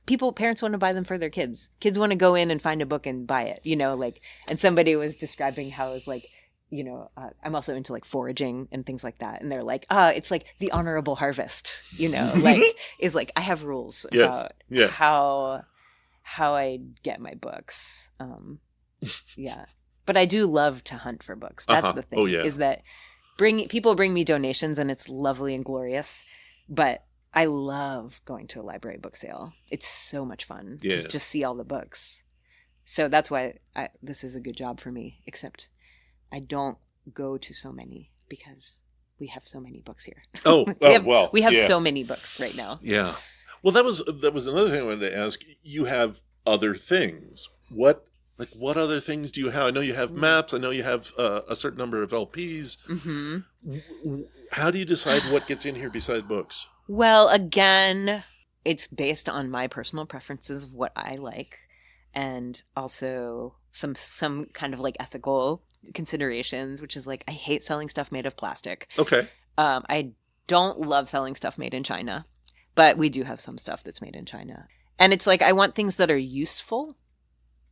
B: Parents want to buy them for their kids. Kids want to go in and find a book and buy it, and somebody was describing how it's like, I'm also into like foraging and things like that. And they're like, it's like the honorable harvest, like, is like, I have rules about how I get my books. Yeah. But I do love to hunt for books. That's the thing, is that people bring me donations and it's lovely and glorious, but I love going to a library book sale. It's so much fun to just see all the books. So that's why this is a good job for me, except I don't go to so many because we have so many books here. We have so many books right now.
A: Yeah. Well, that was another thing I wanted to ask. You have other things. What other things do you have? I know you have maps. I know you have a certain number of LPs. Mm-hmm. How do you decide what gets in here beside books?
B: Well, again, it's based on my personal preferences of what I like, and also some kind of like ethical considerations, which is like, I hate selling stuff made of plastic.
A: Okay.
B: I don't love selling stuff made in China, but we do have some stuff that's made in China. And it's like, I want things that are useful.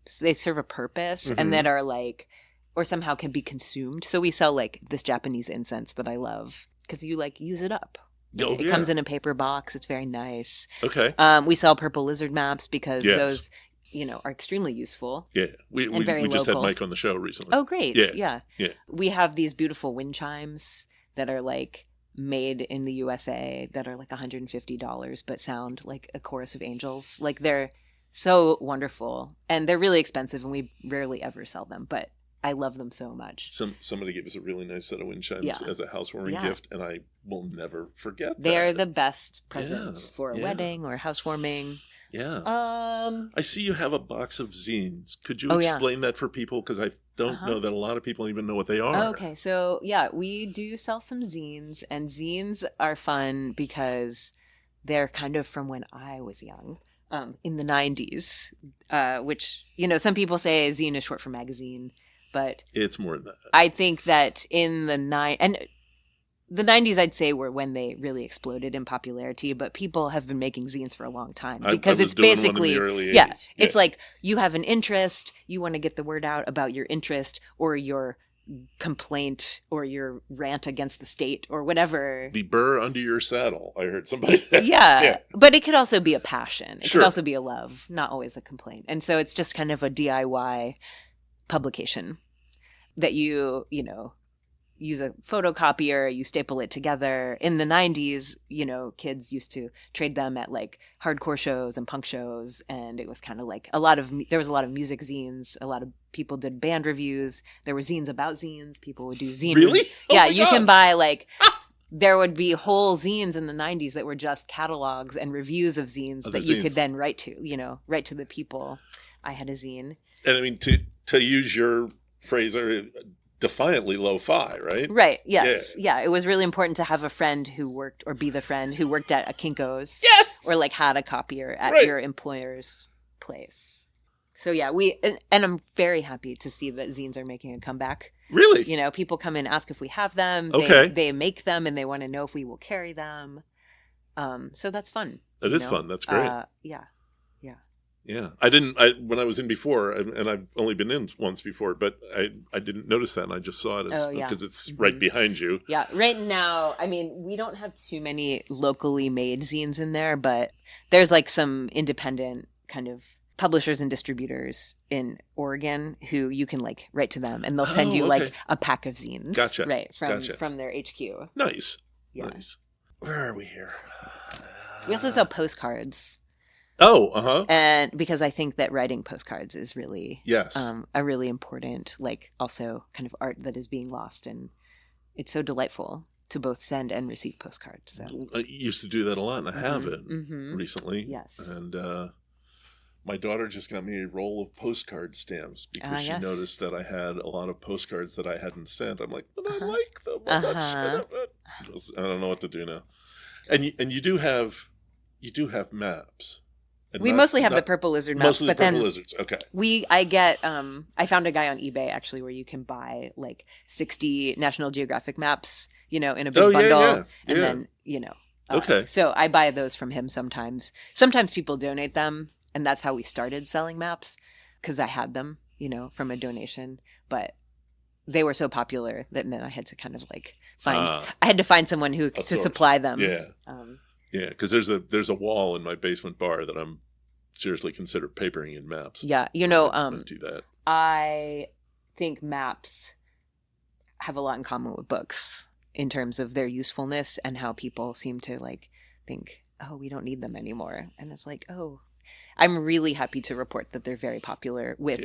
B: So they serve a purpose and that are like, or somehow can be consumed. So we sell like this Japanese incense that I love because you like use it up. It comes in a paper box. It's very nice.
A: Okay.
B: We sell purple lizard maps because those, are extremely useful.
A: Yeah. We just had Mike on the show recently.
B: Oh, great. Yeah.
A: Yeah.
B: We have these beautiful wind chimes that are like made in the USA that are like $150 but sound like a chorus of angels. Like they're so wonderful, and they're really expensive, and we rarely ever sell them, but I love them so much.
A: Somebody gave us a really nice set of wind chimes as a housewarming gift, and I will never forget that.
B: They're the best presents for a wedding or housewarming.
A: Yeah. I see you have a box of zines. Could you explain that for people? Because I don't know that a lot of people even know what they are.
B: Okay, so we do sell some zines, and zines are fun because they're kind of from when I was young, in the 90s, which, some people say zine is short for magazine, but
A: it's more than that.
B: I think that in the 90s, I'd say, were when they really exploded in popularity, but people have been making zines for a long time because it's basically, it's like you have an interest, you want to get the word out about your interest or your complaint or your rant against the state or whatever.
A: The burr under your saddle, I heard somebody say.
B: Yeah, but it could also be a passion. It could also be a love, not always a complaint. And so it's just kind of a DIY publication that you use a photocopier, you staple it together. In the 90s, kids used to trade them at like hardcore shows and punk shows. And it was kind of like there was a lot of music zines. A lot of people did band reviews. There were zines about zines. People would do zine.
A: Really?
B: You can buy there would be whole zines in the 90s that were just catalogs and reviews of zines that you could then write to the people. I had a zine.
A: And I mean, to use your phrase, defiantly lo-fi, right?
B: Right. Yes. Yeah. It was really important to have a friend who worked, or be the friend who worked at a Kinko's.
A: Yes.
B: Or like had a copier at your employer's place. So yeah, and I'm very happy to see that zines are making a comeback.
A: Really?
B: People come in and ask if we have them.
A: Okay.
B: They make them and they want to know if we will carry them. So that's fun.
A: That is fun. That's great.
B: Yeah.
A: Yeah, when I was in before, and I've only been in once before, but I didn't notice that, and I just saw it because it's right behind you.
B: Yeah, right now, I mean, we don't have too many locally made zines in there, but there's like some independent kind of publishers and distributors in Oregon who you can like write to them, and they'll send you like a pack of zines.
A: Gotcha.
B: Right, from their HQ.
A: Nice. Yeah. Nice. Where are we here?
B: We also sell postcards.
A: Oh,
B: And because I think that writing postcards is really a really important, like, also kind of art that is being lost, and it's so delightful to both send and receive postcards. So
A: I used to do that a lot, and I haven't recently.
B: Yes.
A: And my daughter just got me a roll of postcard stamps because she noticed that I had a lot of postcards that I hadn't sent. I'm like, but I like them. I don't know what to do now. And you do have maps.
B: We mostly have the purple lizard maps,
A: mostly
B: but
A: the purple lizards. Okay.
B: I found a guy on eBay actually where you can buy like 60 National Geographic maps, in a big bundle, and then
A: okay.
B: So I buy those from him sometimes. Sometimes people donate them, and that's how we started selling maps because I had them, from a donation, but they were so popular that then I had to kind of like I had to find someone to supply them.
A: Yeah. Yeah, because there's a wall in my basement bar that I'm seriously consider papering in maps.
B: Yeah,
A: I'm gonna do that.
B: I think maps have a lot in common with books in terms of their usefulness and how people seem to like think, oh, we don't need them anymore, and it's like, oh, I'm really happy to report that they're very popular with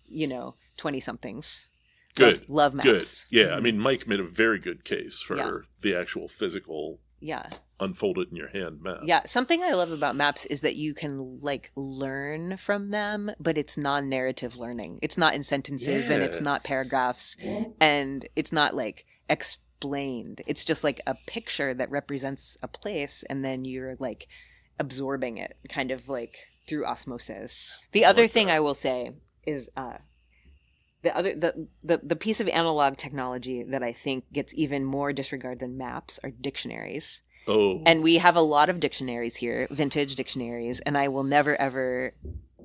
B: 20-somethings.
A: Good,
B: love maps.
A: Good, yeah. I mean, Mike made a very good case for the actual physical.
B: Yeah.
A: Unfolded in your hand map.
B: Yeah. Something I love about maps is that you can like learn from them, but it's non-narrative learning. It's not in sentences and it's not paragraphs and it's not like explained. It's just like a picture that represents a place and then you're like absorbing it kind of like through osmosis. The other thing I will say is the piece of analog technology that I think gets even more disregard than maps are dictionaries.
A: Oh.
B: And we have a lot of dictionaries here, vintage dictionaries, and I will never, ever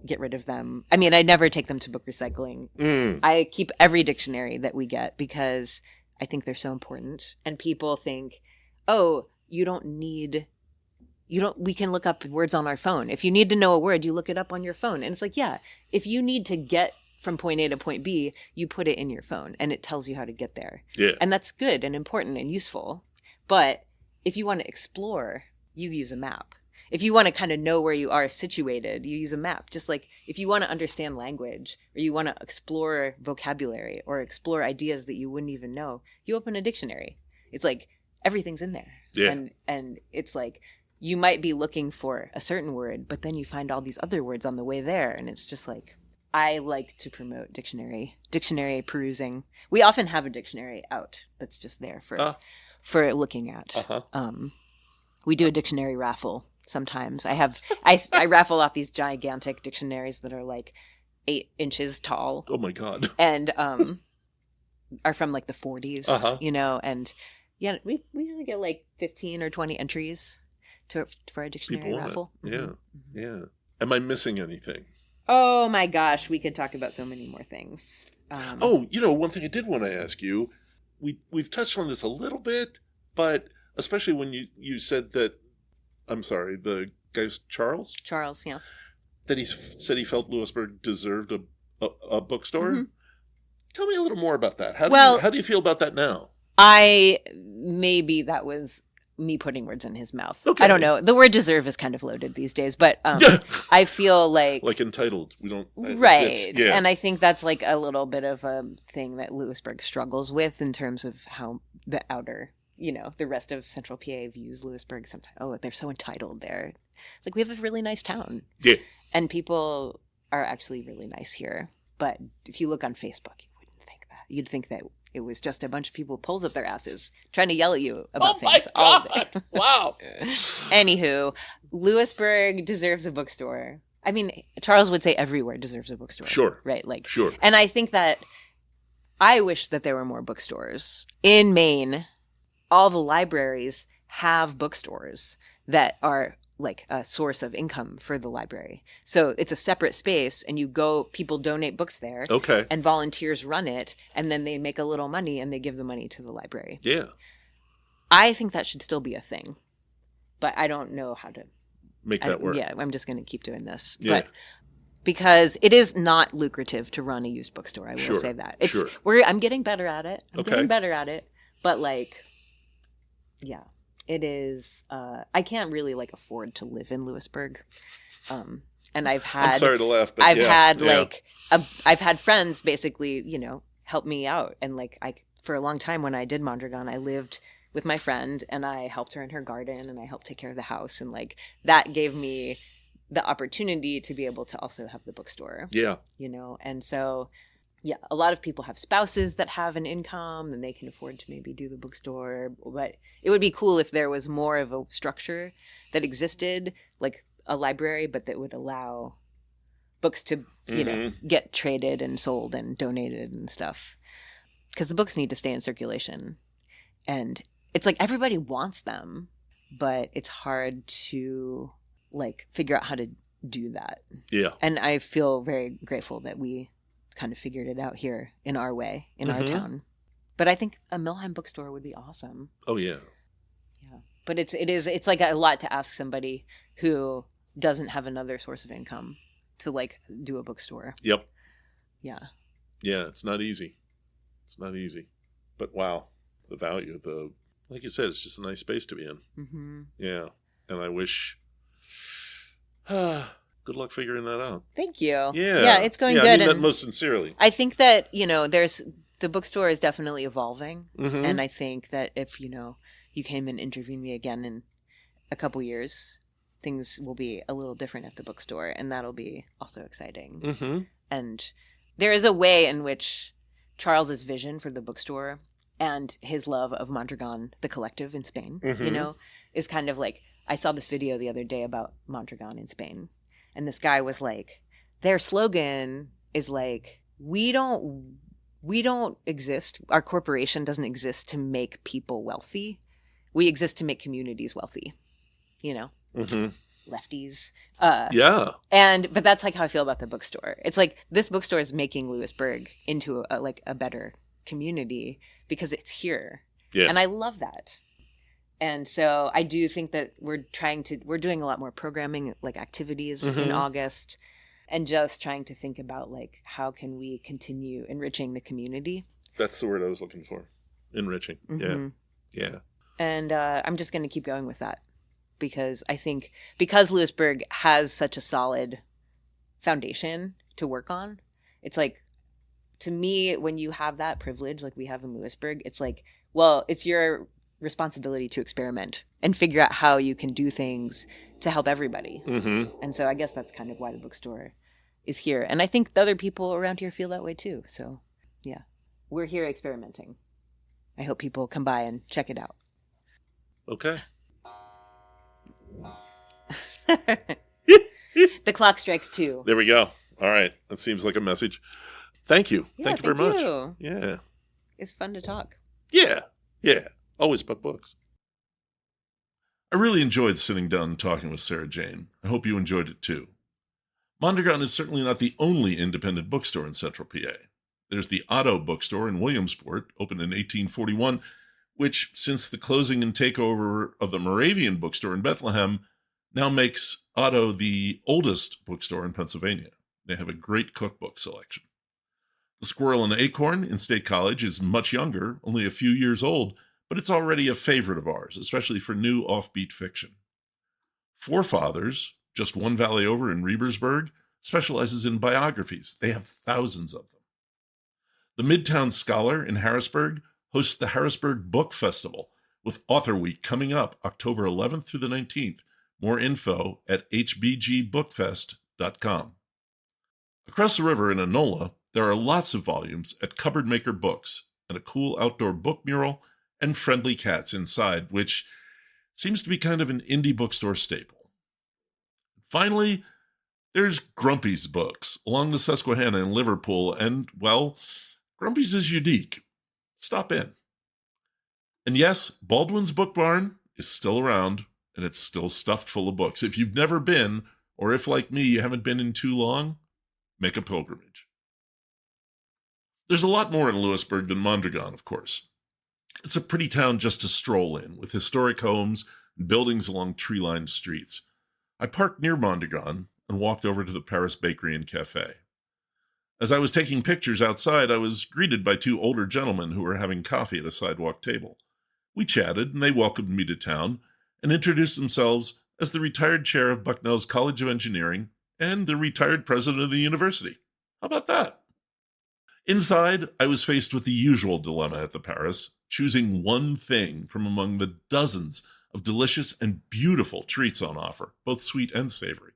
B: get rid of them. I mean, I never take them to book recycling. I keep every dictionary that we get because I think they're so important. And people think, oh, we can look up words on our phone. If you need to know a word, you look it up on your phone. And it's like, yeah, if you need to get from point A to point B, you put it in your phone and it tells you how to get there.
A: Yeah.
B: And that's good and important and useful. But if you want to explore, you use a map. If you want to kind of know where you are situated, you use a map. Just like if you want to understand language or you want to explore vocabulary or explore ideas that you wouldn't even know, you open a dictionary. It's like everything's in there.
A: Yeah.
B: And it's like you might be looking for a certain word, but then you find all these other words on the way there. And it's just like, I like to promote dictionary perusing. We often have a dictionary out that's just there for looking at. We do a dictionary raffle. Sometimes I raffle off these gigantic dictionaries that are like 8 inches tall.
A: Oh my God.
B: And are from like the 40s, you know, and yeah, we usually get like 15 or 20 entries for a dictionary raffle.
A: Yeah. Yeah. Am I missing anything?
B: Oh my gosh, we could talk about so many more things.
A: One thing I did want to ask you, we've touched on this a little bit, but especially when you said that, I'm sorry, the guy's Charles?
B: Charles, yeah.
A: That he said he felt Lewisburg deserved a bookstore. Tell me a little more about that. How do you feel about that now?
B: Maybe that was me putting words in his mouth.
A: Okay.
B: I don't know. The word deserve is kind of loaded these days, but I feel like
A: entitled. We don't
B: right. And I think that's like a little bit of a thing that Lewisburg struggles with in terms of how the outer, the rest of Central PA views Lewisburg sometimes. Oh, they're so entitled there. It's like we have a really nice town.
A: Yeah.
B: And people are actually really nice here. But if you look on Facebook, you wouldn't think that. You'd think that it was just a bunch of people with poles up their asses trying to yell at you about things all day.
A: Wow.
B: Anywho, Lewisburg deserves a bookstore. I mean, Charles would say everywhere deserves a bookstore.
A: Sure.
B: Right? Like,
A: sure.
B: And I think that I wish that there were more bookstores. In Maine, all the libraries have bookstores that are like a source of income for the library. So it's a separate space and people donate books there.
A: Okay.
B: And volunteers run it and then they make a little money and they give the money to the library.
A: Yeah.
B: I think that should still be a thing, but I don't know how to
A: make that work.
B: Yeah, I'm just going to keep doing this.
A: Yeah.
B: But because it is not lucrative to run a used bookstore, I will say that. I'm getting better at it. But like, yeah. It is. I can't really like afford to live in Lewisburg, and I've had.
A: I'm sorry to laugh, but
B: I've had friends basically, help me out, and like for a long time when I did Mondragón, I lived with my friend and I helped her in her garden and I helped take care of the house, and like that gave me the opportunity to be able to also have the bookstore.
A: Yeah.
B: And so. Yeah, a lot of people have spouses that have an income and they can afford to maybe do the bookstore. But it would be cool if there was more of a structure that existed, like a library, but that would allow books to, get traded and sold and donated and stuff. Because the books need to stay in circulation. And it's like everybody wants them, but it's hard to like figure out how to do that.
A: Yeah.
B: And I feel very grateful that we kind of figured it out here in our way, in our town. But I think a Millheim bookstore would be awesome.
A: Oh yeah.
B: Yeah. But it's like a lot to ask somebody who doesn't have another source of income to like do a bookstore.
A: Yep.
B: Yeah.
A: Yeah, it's not easy. But wow, the value of like you said, it's just a nice space to be in.
B: Mm-hmm.
A: Yeah. And I wish good luck figuring that out.
B: Thank you.
A: Yeah.
B: Yeah, it's going good.
A: I mean that most sincerely.
B: I think that, the bookstore is definitely evolving. Mm-hmm. And I think that if, you came and interviewed me again in a couple years, things will be a little different at the bookstore. And that'll be also exciting.
A: Mm-hmm.
B: And there is a way in which Charles's vision for the bookstore and his love of Mondragón, the collective in Spain, is kind of like, I saw this video the other day about Mondragón in Spain. And this guy was like, their slogan is like, we don't exist. Our corporation doesn't exist to make people wealthy. We exist to make communities wealthy,
A: Mm-hmm.
B: Lefties.
A: Yeah.
B: But that's like how I feel about the bookstore. It's like this bookstore is making Lewisburg into a better community because it's here. Yeah. And I love that. And so I do think that we're doing a lot more programming, like activities in August, and just trying to think about like, how can we continue enriching the community?
A: That's the word I was looking for. Enriching. Mm-hmm. Yeah. Yeah.
B: And I'm just going to keep going with that because I think because Lewisburg has such a solid foundation to work on, it's like, to me, when you have that privilege like we have in Lewisburg, it's like, well, it's your responsibility to experiment and figure out how you can do things to help everybody.
A: Mm-hmm.
B: And so I guess that's kind of why the bookstore is here. And I think the other people around here feel that way too. So yeah, we're here experimenting. I hope people come by and check it out.
A: Okay.
B: The clock strikes 2.
A: There we go. All right. That seems like a message. Thank you.
B: Yeah,
A: thank you very much.
B: you.
A: Yeah.
B: It's fun to talk.
A: Yeah. Yeah. Always about books. I really enjoyed sitting down and talking with Sarajane. I hope you enjoyed it too. Mondragón is certainly not the only independent bookstore in central PA. There's the Otto bookstore in Williamsport, opened in 1841, which, since the closing and takeover of the Moravian bookstore in Bethlehem, now makes Otto the oldest bookstore in Pennsylvania. They have a great cookbook selection. The Squirrel and Acorn in State College is much younger, only a few years old, but it's already a favorite of ours, especially for new offbeat fiction. Forefathers, just one valley over in Lewisburg, specializes in biographies. They have thousands of them. The Midtown Scholar in Harrisburg hosts the Harrisburg Book Festival, with Author Week coming up October 11th through the 19th. More info at hbgbookfest.com. Across the river in Enola, there are lots of volumes at Cupboard Maker Books and a cool outdoor book mural and friendly cats inside, which seems to be kind of an indie bookstore staple. Finally, there's Grumpy's Books along the Susquehanna in Liverpool, and, well, Grumpy's is unique. Stop in. And yes, Baldwin's Book Barn is still around, and it's still stuffed full of books. If you've never been, or if, like me, you haven't been in too long, make a pilgrimage. There's a lot more in Lewisburg than Mondragón, of course. It's a pretty town just to stroll in, with historic homes and buildings along tree-lined streets. I parked near Mondragón and walked over to the Paris Bakery and Cafe. As I was taking pictures outside, I was greeted by 2 older gentlemen who were having coffee at a sidewalk table. We chatted, and they welcomed me to town and introduced themselves as the retired chair of Bucknell's College of Engineering and the retired president of the university. How about that? Inside, I was faced with the usual dilemma at the Paris, choosing one thing from among the dozens of delicious and beautiful treats on offer, both sweet and savory.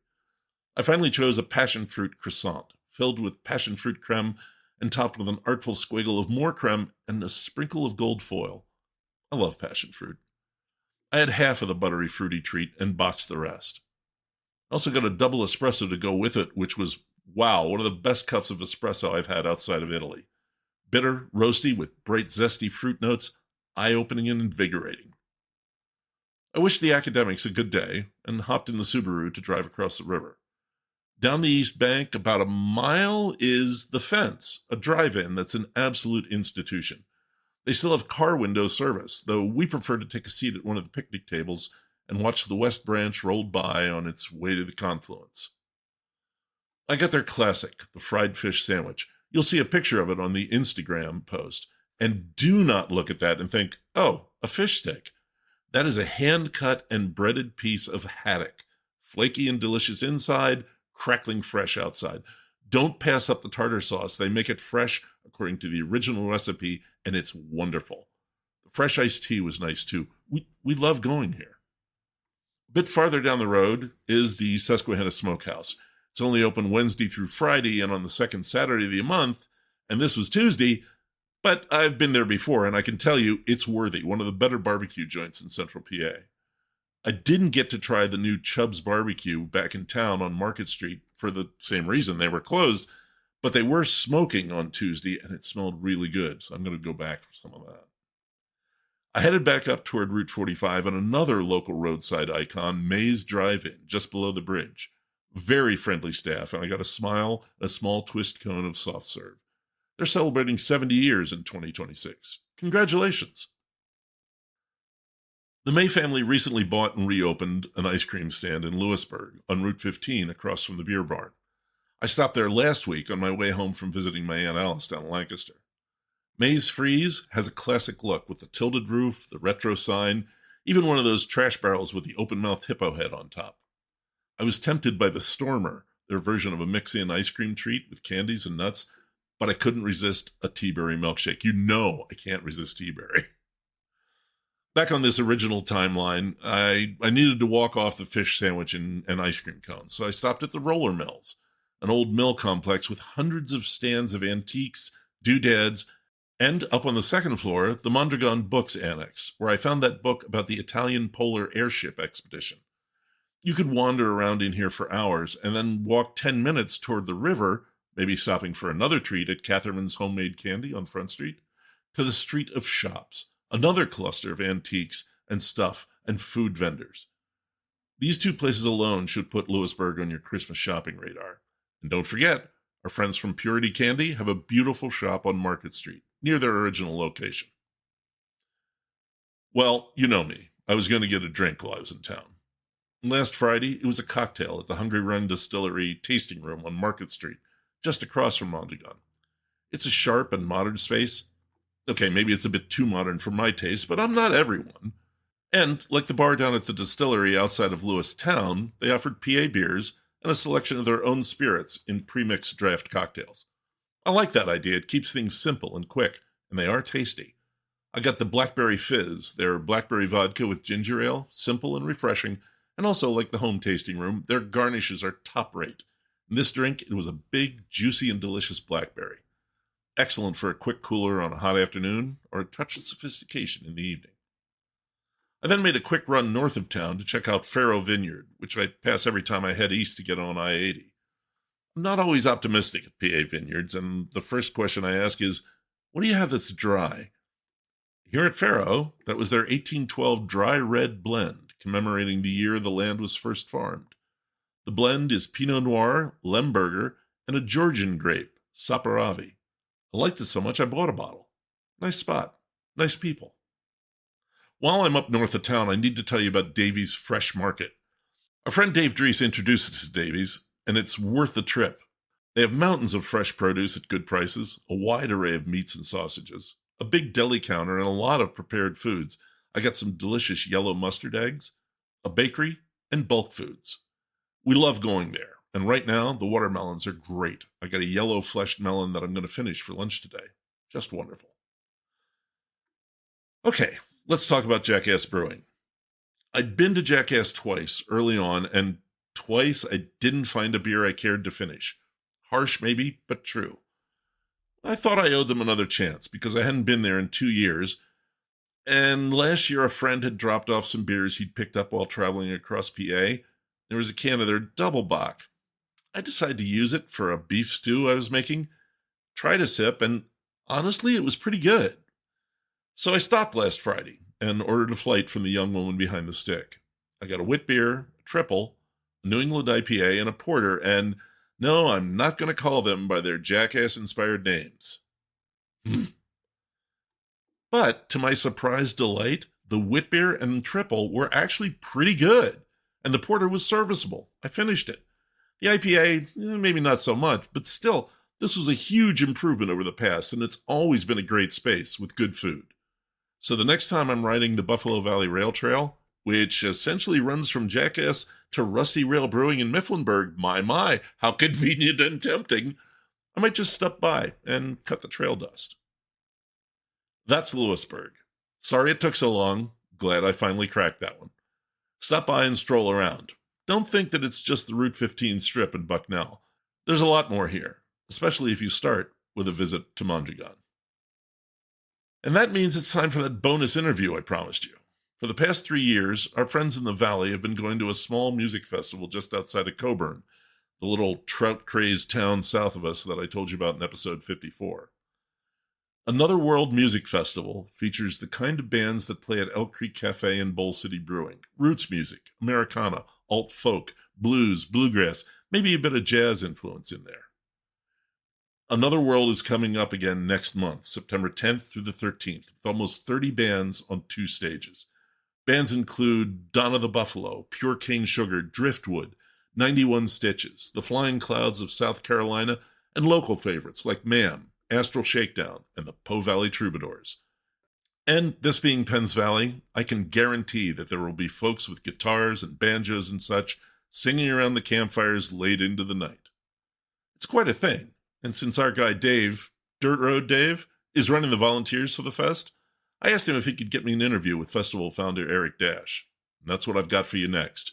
A: I finally chose a passion fruit croissant, filled with passion fruit creme and topped with an artful squiggle of more creme and a sprinkle of gold foil. I love passion fruit. I had half of the buttery fruity treat and boxed the rest. I also got a double espresso to go with it, which was, wow, one of the best cups of espresso I've had outside of Italy. Bitter, roasty, with bright, zesty fruit notes, eye-opening and invigorating. I wished the academics a good day and hopped in the Subaru to drive across the river. Down the east bank, about a mile, is The Fence, a drive-in that's an absolute institution. They still have car window service, though we prefer to take a seat at one of the picnic tables and watch the West Branch roll by on its way to the confluence. I got their classic, the fried fish sandwich. You'll see a picture of it on the Instagram post. And do not look at that and think, oh, a fish stick. That is a hand-cut and breaded piece of haddock, flaky and delicious inside, crackling fresh outside. Don't pass up the tartar sauce. They make it fresh according to the original recipe, and it's wonderful. The fresh iced tea was nice, too. We love going here. A bit farther down the road is the Susquehanna Smokehouse. It's only open Wednesday through Friday and on the second Saturday of the month, and this was Tuesday, but I've been there before, and I can tell you it's worthy. One of the better barbecue joints in central PA. I didn't get to try the new Chubb's Barbecue back in town on Market Street for the same reason. They were closed, but they were smoking on Tuesday, and it smelled really good, so I'm going to go back for some of that. I headed back up toward Route 45 and another local roadside icon, May's Drive-In, just below the bridge. Very friendly staff, and I got a smile and a small twist cone of soft serve. They're celebrating 70 years in 2026. Congratulations. The May family recently bought and reopened an ice cream stand in Lewisburg on Route 15 across from the beer barn. I stopped there last week on my way home from visiting my Aunt Alice down in Lancaster. Maze Freeze has a classic look with the tilted roof, the retro sign, even one of those trash barrels with the open-mouthed hippo head on top. I was tempted by the Stormer, their version of a mix-in ice cream treat with candies and nuts, but I couldn't resist a tea-berry milkshake. You know I can't resist tea-berry. Back on this original timeline, I needed to walk off the fish sandwich and ice cream cone, so I stopped at the Roller Mills, an old mill complex with hundreds of stands of antiques, doodads, and up on the second floor, the Mondragón Books annex, where I found that book about the Italian polar airship expedition. You could wander around in here for hours and then walk 10 minutes toward the river, maybe stopping for another treat at Catherman's Homemade Candy on Front Street, to the Street of Shops, another cluster of antiques and stuff and food vendors. These two places alone should put Lewisburg on your Christmas shopping radar. And don't forget, our friends from Purity Candy have a beautiful shop on Market Street, near their original location. Well, you know me. I was going to get a drink while I was in town. Last Friday, it was a cocktail at the Hungry Run Distillery tasting room on Market Street, just across from Mondragón. It's a sharp and modern space. Okay, maybe it's a bit too modern for my taste, but I'm not everyone. And, like the bar down at the distillery outside of Lewistown, they offered PA beers and a selection of their own spirits in pre-mixed draft cocktails. I like that idea. It keeps things simple and quick, and they are tasty. I got the Blackberry Fizz, their blackberry vodka with ginger ale, simple and refreshing, and also, like the home tasting room, their garnishes are top rate. In this drink, it was a big, juicy, and delicious blackberry. Excellent for a quick cooler on a hot afternoon, or a touch of sophistication in the evening. I then made a quick run north of town to check out Faro Vineyard, which I pass every time I head east to get on I-80. I'm not always optimistic at PA Vineyards, and the first question I ask is, what do you have that's dry? Here at Faro, that was their 1812 dry red blend, commemorating the year the land was first farmed. The blend is Pinot Noir, Lemberger, and a Georgian grape, Saperavi. I liked it so much I bought a bottle. Nice spot. Nice people. While I'm up north of town, I need to tell you about Davy's Fresh Market. Our friend Dave Drees introduced us to Davy's, and it's worth the trip. They have mountains of fresh produce at good prices, a wide array of meats and sausages, a big deli counter, and a lot of prepared foods. I got some delicious yellow mustard eggs, a bakery, and bulk foods. We love going there, and right now, the watermelons are great. I got a yellow fleshed melon that I'm going to finish for lunch today. Just wonderful. Okay, let's talk about Jackass Brewing. I'd been to Jackass twice early on, and twice I didn't find a beer I cared to finish. Harsh maybe, but true. I thought I owed them another chance because I hadn't been there in 2 years, and last year a friend had dropped off some beers he'd picked up while traveling across PA. There was a can of their Double Bock. I decided to use it for a beef stew I was making, tried a sip, and honestly, it was pretty good. So I stopped last Friday and ordered a flight from the young woman behind the stick. I got a wit beer, a triple, a New England IPA, and a porter, and no, I'm not going to call them by their Jackass-inspired names. But, to my surprise delight, the wit beer and triple were actually pretty good, and the porter was serviceable. I finished it. The IPA, maybe not so much, but still, this was a huge improvement over the past, and it's always been a great space with good food. So the next time I'm riding the Buffalo Valley Rail Trail, which essentially runs from Jackass to Rusty Rail Brewing in Mifflinburg, my, how convenient and tempting, I might just stop by and cut the trail dust. That's Lewisburg. Sorry it took so long. Glad I finally cracked that one. Stop by and stroll around. Don't think that it's just the Route 15 strip in Bucknell. There's a lot more here, especially if you start with a visit to Mondragón. And that means it's time for that bonus interview I promised you. For the past 3 years, our friends in the Valley have been going to a small music festival just outside of Coburn, the little trout-crazed town south of us that I told you about in episode 54. Another World Music Festival features the kind of bands that play at Elk Creek Cafe and Bowl City Brewing. Roots music, Americana, alt-folk, blues, bluegrass, maybe a bit of jazz influence in there. Another World is coming up again next month, September 10th through the 13th, with almost 30 bands on 2 stages. Bands include Donna the Buffalo, Pure Cane Sugar, Driftwood, 91 Stitches, the Flying Clouds of South Carolina, and local favorites like Ma'am, Astral Shakedown, and the Po Valley Troubadours. And this being Penns Valley, I can guarantee that there will be folks with guitars and banjos and such singing around the campfires late into the night. It's quite a thing, and since our guy Dave, Dirt Road Dave, is running the volunteers for the fest, I asked him if he could get me an interview with festival founder Eric Dash. And that's what I've got for you next.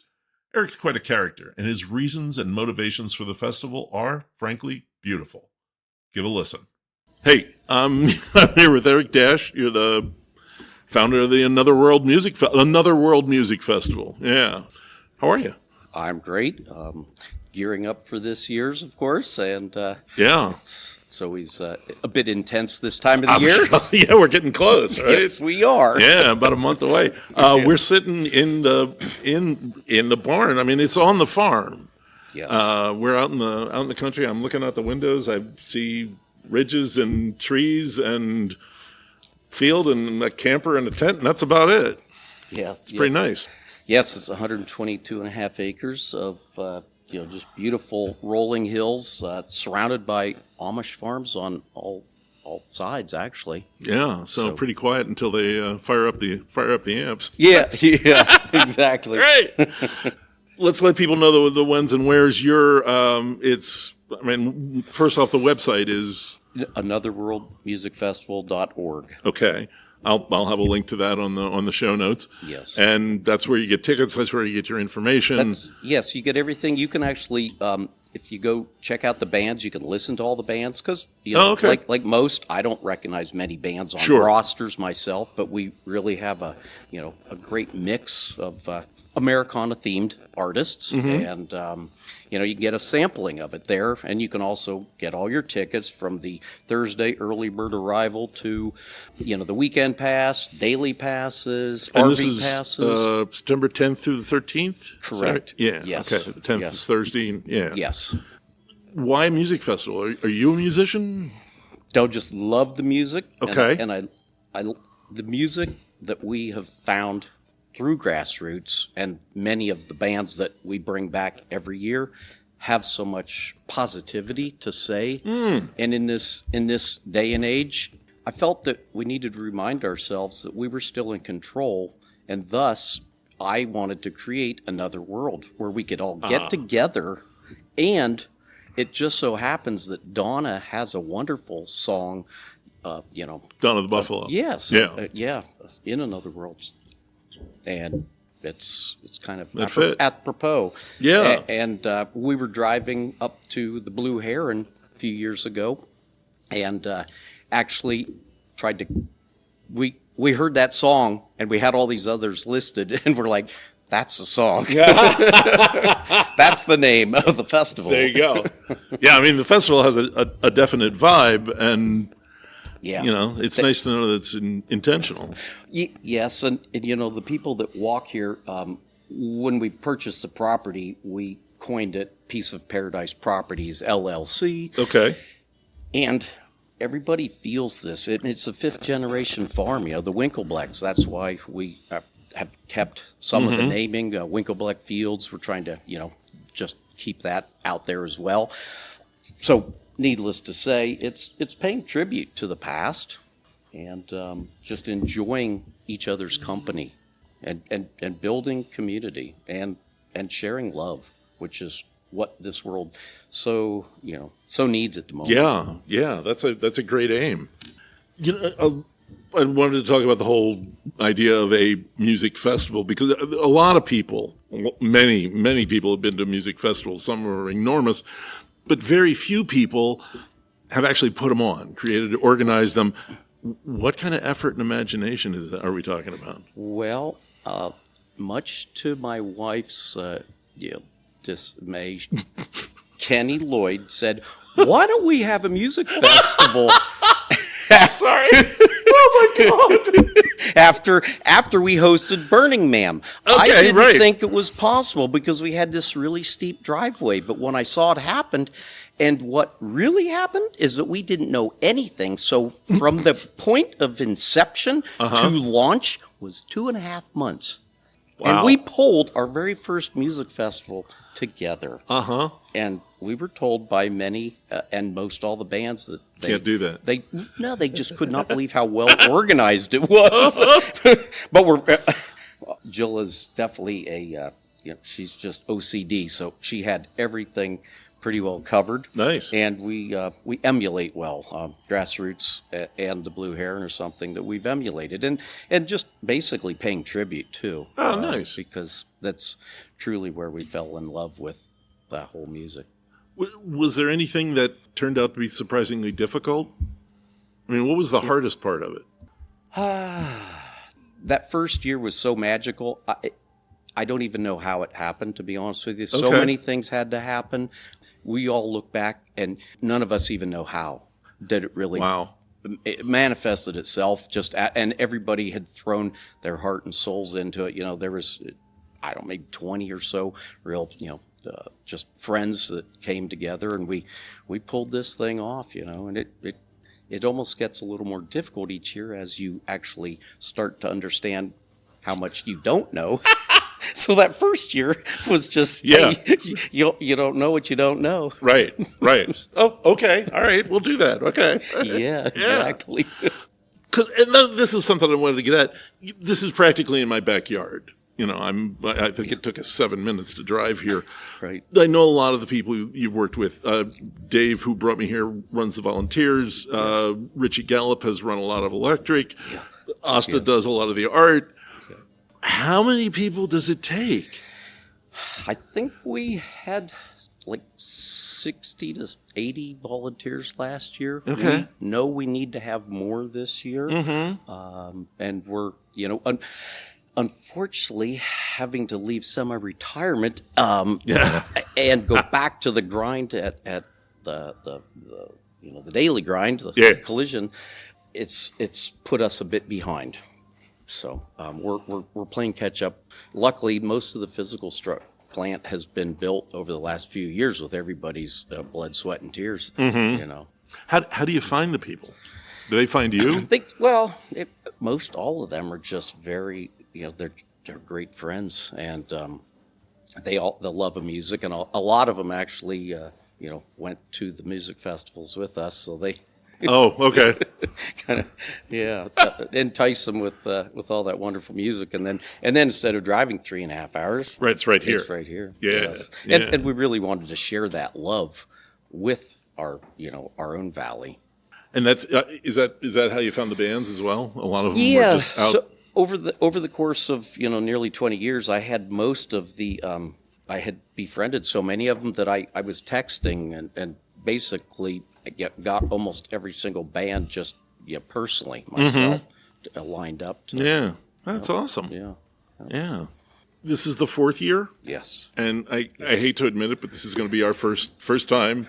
A: Eric's quite a character, and his reasons and motivations for the festival are, frankly, beautiful. Give a listen. Hey, I'm here with Eric Dash. You're the founder of the Another World Music Festival. Yeah. How are you?
C: I'm great. Gearing up for this year's, of course, and
A: yeah.
C: It's always a bit intense this time of the year.
A: Yeah, we're getting close, right?
C: Yes, we are.
A: Yeah, about a month away. We're sitting in the barn. I mean, it's on the farm.
C: Yes.
A: We're out in the country. I'm looking out the windows. I see ridges and trees and field and a camper and a tent, and that's about it.
C: Yeah,
A: it's pretty nice.
C: Yes, it's 122 and a half acres of just beautiful rolling hills, surrounded by Amish farms on all sides, actually.
A: Yeah, so pretty quiet until they fire up the amps.
C: Yeah, yeah, exactly.
A: Great. Let's let people know the whens and wheres. First off, the website is
C: anotherworldmusicfestival.org.
A: Okay. I'll have a link to that on the show notes.
C: Yes.
A: And that's where you get tickets. That's where you get your information.
C: Yes, you get everything. You can actually, if you go check out the bands, you can listen to all the bands because, like most, I don't recognize many bands on rosters myself, but we really have a great mix of Americana-themed artists, and you can get a sampling of it there, and you can also get all your tickets from the Thursday early bird arrival to, the weekend pass, daily passes,
A: and
C: RV passes.
A: September 10th through the 13th?
C: Correct.
A: Yeah.
C: Yes.
A: Okay. The 10th is Thursday. Yeah.
C: Yes.
A: Why a music festival? Are you a musician?
C: Don't just love the music.
A: Okay.
C: And I the music that we have found through Grassroots and many of the bands that we bring back every year have so much positivity to say. And in this day and age, I felt that we needed to remind ourselves that we were still in control, and thus I wanted to create another world where we could all get together. And it just so happens that Donna has a wonderful song,
A: Donna the Buffalo.
C: Yes.
A: Yeah.
C: In Another World. And it's kind of apropos.
A: Yeah.
C: And we were driving up to the Blue Heron a few years ago, and actually tried to. We heard that song, and we had all these others listed, and we're like, "That's the song. That's the name of the festival."
A: There you go. Yeah, I mean, the festival has a definite vibe, and.
C: Yeah.
A: It's nice to know that it's intentional.
C: Yes, and the people that walk here, when we purchased the property, we coined it Piece of Paradise Properties, LLC.
A: Okay.
C: And everybody feels this. It's a fifth-generation farm, the Winkleblecks. That's why we have kept some of the naming, Winklebleck Fields. We're trying to, just keep that out there as well. So... needless to say, it's paying tribute to the past and just enjoying each other's company and building community and sharing love, which is what this world so needs at the moment.
A: Yeah, that's a great aim. I wanted to talk about the whole idea of a music festival because a lot of people, many people have been to music festivals. Some are enormous. But very few people have actually put them on, organized them. What kind of effort and imagination are we talking about?
C: Well, much to my wife's dismay, Kenny Lloyd said, "Why don't we have a music festival?"
A: Sorry. Oh my God.
C: After we hosted Burning Man. I didn't think it was possible because we had this really steep driveway. But when I saw it happen, and what really happened is that we didn't know anything. So from the point of inception to launch was 2.5 months. Wow. And we pulled our very first music festival together. And we were told by many and most all the bands that they
A: Can't do that.
C: They just could not believe how well organized it was. But Jill is definitely she's just OCD, so she had everything pretty well covered.
A: Nice.
C: And we emulate well. Grassroots and the Blue Heron are something that we've emulated, and just basically paying tribute to.
A: Oh, nice.
C: Because that's truly where we fell in love with that whole music.
A: Was there anything that turned out to be surprisingly difficult? I mean, what was the hardest part of it?
C: That first year was so magical. I don't even know how it happened, to be honest with you. So
A: Okay.
C: many things had to happen. We all look back, and none of us even know how did it really.
A: Wow.
C: It manifested itself and everybody had thrown their heart and souls into it. There was, I don't know, maybe 20 or so real, just friends that came together, and we pulled this thing off, and it almost gets a little more difficult each year as you actually start to understand how much you don't know. So that first year was just, hey, you don't know what you don't know.
A: Right. Oh, okay. All right. We'll do that. Okay.
C: Yeah, exactly.
A: This is something I wanted to get at. This is practically in my backyard. I think it took us 7 minutes to drive here.
C: Right.
A: I know a lot of the people you've worked with. Dave, who brought me here, runs the volunteers. Richie Gallup has run a lot of electric.
C: Yeah.
A: Asta does a lot of the art. How many people does it take?
C: I think we had like 60 to 80 volunteers last year.
A: Okay.
C: We know we need to have more this year. Mm-hmm. And we're, unfortunately having to leave semi-retirement and go back to the grind at the daily grind, the collision. It's put us a bit behind. So we're playing catch up. Luckily, most of the physical plant has been built over the last few years with everybody's blood, sweat, and tears. Mm-hmm.
A: How do you find the people? Do they find you?
C: Most all of them are just very, they're great friends, and they love of music, and a lot of them actually, went to the music festivals with us, so they.
A: Oh, okay.
C: Kind of, entice them with all that wonderful music, and then instead of driving 3.5 hours,
A: right, it's right here.
C: It's right here.
A: Yeah,
C: yes. And we really wanted to share that love with our own valley.
A: And that's is that how you found the bands as well? A lot of them were just out.
C: So over the course of nearly 20 years, I had most of the I had befriended so many of them that I was texting and basically got almost every single band just personally myself lined up.
A: That's awesome.
C: Yeah.
A: This is the 4th year.
C: Yes.
A: And I hate to admit it, but this is going to be our first time.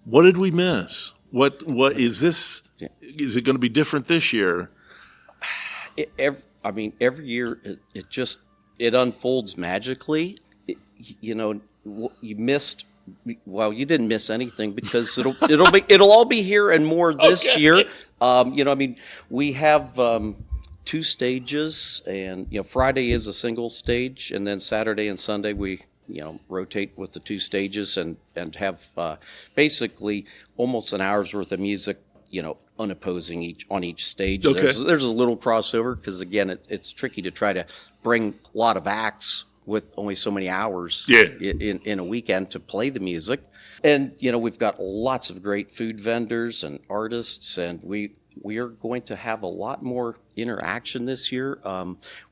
A: What did we miss? What is this? Is it going to be different this year?
C: Every year it unfolds magically. You missed. Well, you didn't miss anything because it'll all be here and more this year. We have 2 stages, and Friday is a single stage, and then Saturday and Sunday we rotate with the 2 stages and have basically almost an hour's worth of music, unopposing on each stage.
A: Okay.
C: There's a little crossover because again it's tricky to try to bring a lot of acts with only so many hours in a weekend to play the music. And, we've got lots of great food vendors and artists, and we are going to have a lot more interaction this year.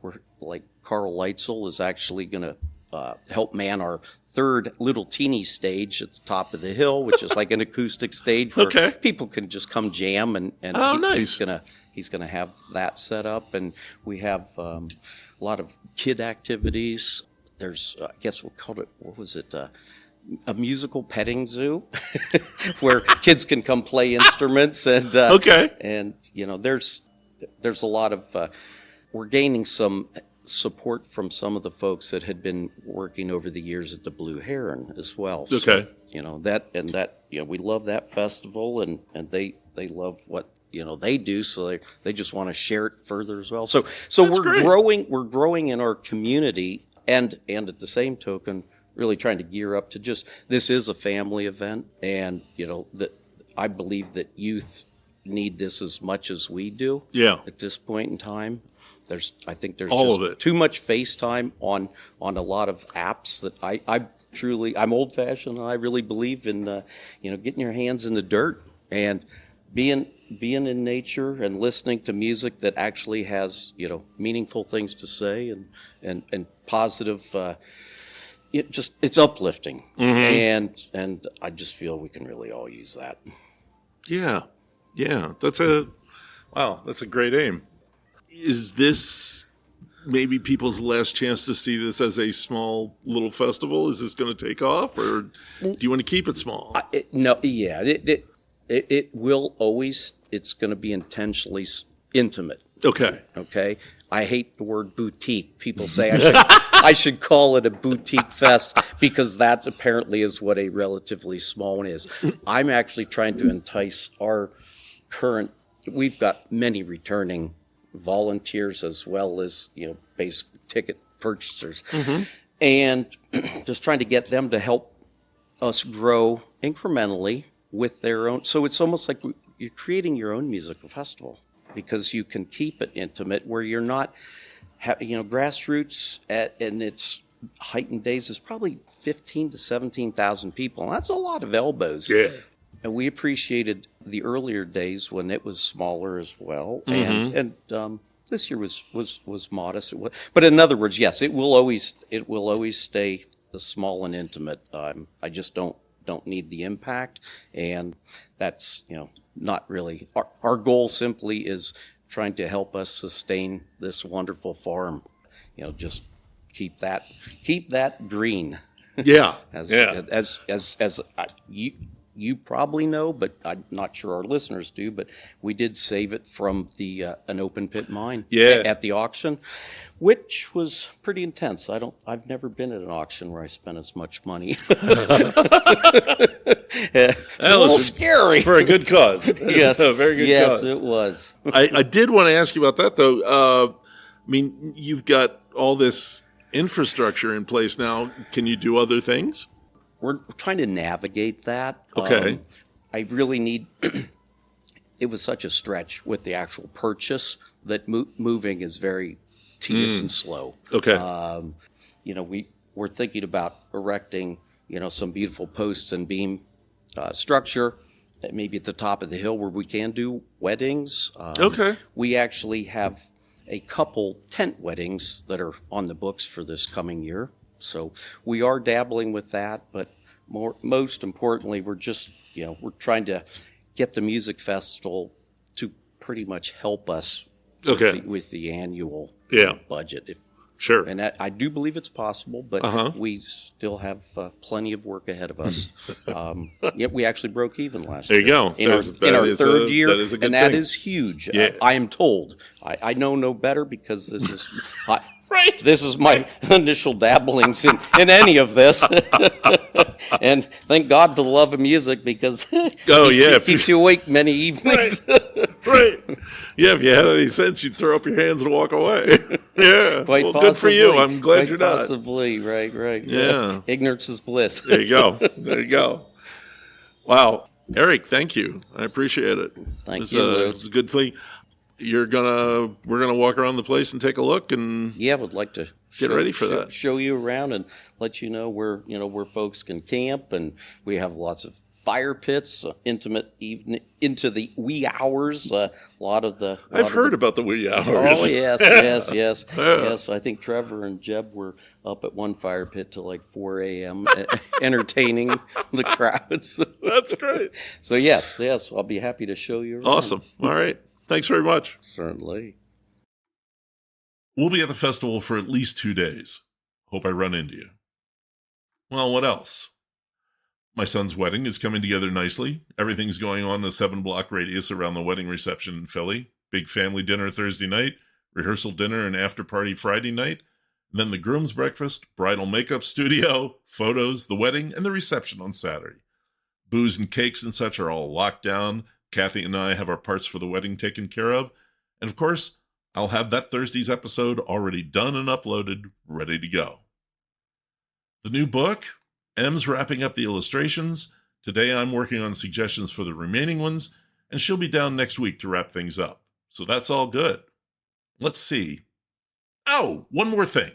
C: We're like Carl Leitzel is actually going to help man our 3rd little teeny stage at the top of the hill, which is like an acoustic stage where people can just come jam, and
A: nice.
C: He's gonna have that set up, and we have a lot of kid activities. There's I guess we'll call it, what was it? A musical petting zoo where kids can come play instruments and there's a lot of we're gaining some support from some of the folks that had been working over the years at the Blue Heron as well.
A: Okay.
C: So, we love that festival, and they love what they do, so they just want to share it further as well. So we're growing in our community, and at the same token, really trying to gear up to this is a family event, and I believe that youth need this as much as we do.
A: Yeah.
C: At this point in time, I think there's
A: all
C: just
A: of it.
C: too much FaceTime on a lot of apps that I'm old fashioned, and I really believe in getting your hands in the dirt and being in nature and listening to music that actually has meaningful things to say and positive. It's uplifting, and I just feel we can really all use that.
A: Yeah. That's a great aim. Is this maybe people's last chance to see this as a small little festival? Is this going to take off, or do you want to keep it small?
C: It will always. It's going to be intentionally intimate. Okay. I hate the word boutique. People say I should call it a boutique fest because that apparently is what a relatively small one is. I'm actually trying to entice our current. We've got many returning volunteers as well as basic ticket purchasers, and just trying to get them to help us grow incrementally with their own. So it's almost like you're creating your own musical festival because you can keep it intimate where you're not, grassroots in its heightened days is probably 15 to 17,000 people. And that's a lot of elbows.
A: Yeah.
C: And we appreciated the earlier days when it was smaller as well, and this year was modest. But in other words, yes, it will always stay the small and intimate. I just don't need the impact, and that's not really our goal. Simply is trying to help us sustain this wonderful farm. Just keep that green.
A: Yeah.
C: You probably know, but I'm not sure our listeners do, but we did save it from an open pit mine at the auction, which was pretty intense. I've never been at an auction where I spent as much money. It's a little scary.
A: For a good cause.
C: Yes.
A: A very good cause.
C: Yes, it was.
A: I did want to ask you about that, though. You've got all this infrastructure in place now. Can you do other things?
C: We're trying to navigate that.
A: Okay.
C: I really need. It was such a stretch with the actual purchase that moving is very tedious and slow.
A: Okay.
C: We're thinking about erecting, some beautiful posts and beam structure, maybe at the top of the hill where we can do weddings.
A: Okay.
C: We actually have a couple tent weddings that are on the books for this coming year. So we are dabbling with that, but most importantly, we're just, we're trying to get the music festival to pretty much help us with the annual budget.
A: Sure.
C: And I do believe it's possible, but we still have plenty of work ahead of us. We actually broke even last year.
A: There you go.
C: In our third year,
A: that is a good
C: that
A: thing.
C: is huge.
A: Yeah.
C: I am told. I know no better because this is... Right. This is my initial dabblings in any of this. And thank God for the love of music because it keeps you awake many evenings.
A: Right. Yeah, if you had any sense, you'd throw up your hands and walk away. Yeah.
C: Quite possibly.
A: Good for you. I'm glad you're not.
C: Possibly. Right.
A: Yeah.
C: Ignorance is bliss.
A: There you go. Wow. Eric, thank you. I appreciate it.
C: Thank you, Lou.
A: It's a good thing. We're gonna walk around the place and take a look and
C: would like to
A: get ready for that.
C: Show you around and let you know where folks can camp, and we have lots of fire pits, intimate evening into the wee hours.
A: I've heard about the wee hours.
C: Oh yes.
A: Yeah.
C: Yes. I think Trevor and Jeb were up at one fire pit till like 4 a.m. entertaining the crowds.
A: That's great.
C: So yes, I'll be happy to show you around.
A: Awesome. All right. Thanks very much.
C: Certainly.
A: We'll be at the festival for at least 2 days. Hope I run into you. Well, what else? My son's wedding is coming together nicely. Everything's going on in a 7-block radius around the wedding reception in Philly. Big family dinner Thursday night, rehearsal dinner and after party Friday night, then the groom's breakfast, bridal makeup studio, photos, the wedding, and the reception on Saturday. Booze and cakes and such are all locked down. Kathy and I have our parts for the wedding taken care of. And of course, I'll have that Thursday's episode already done and uploaded, ready to go. The new book, Em's wrapping up the illustrations. Today I'm working on suggestions for the remaining ones, and she'll be down next week to wrap things up. So that's all good. Let's see. Oh, one more thing.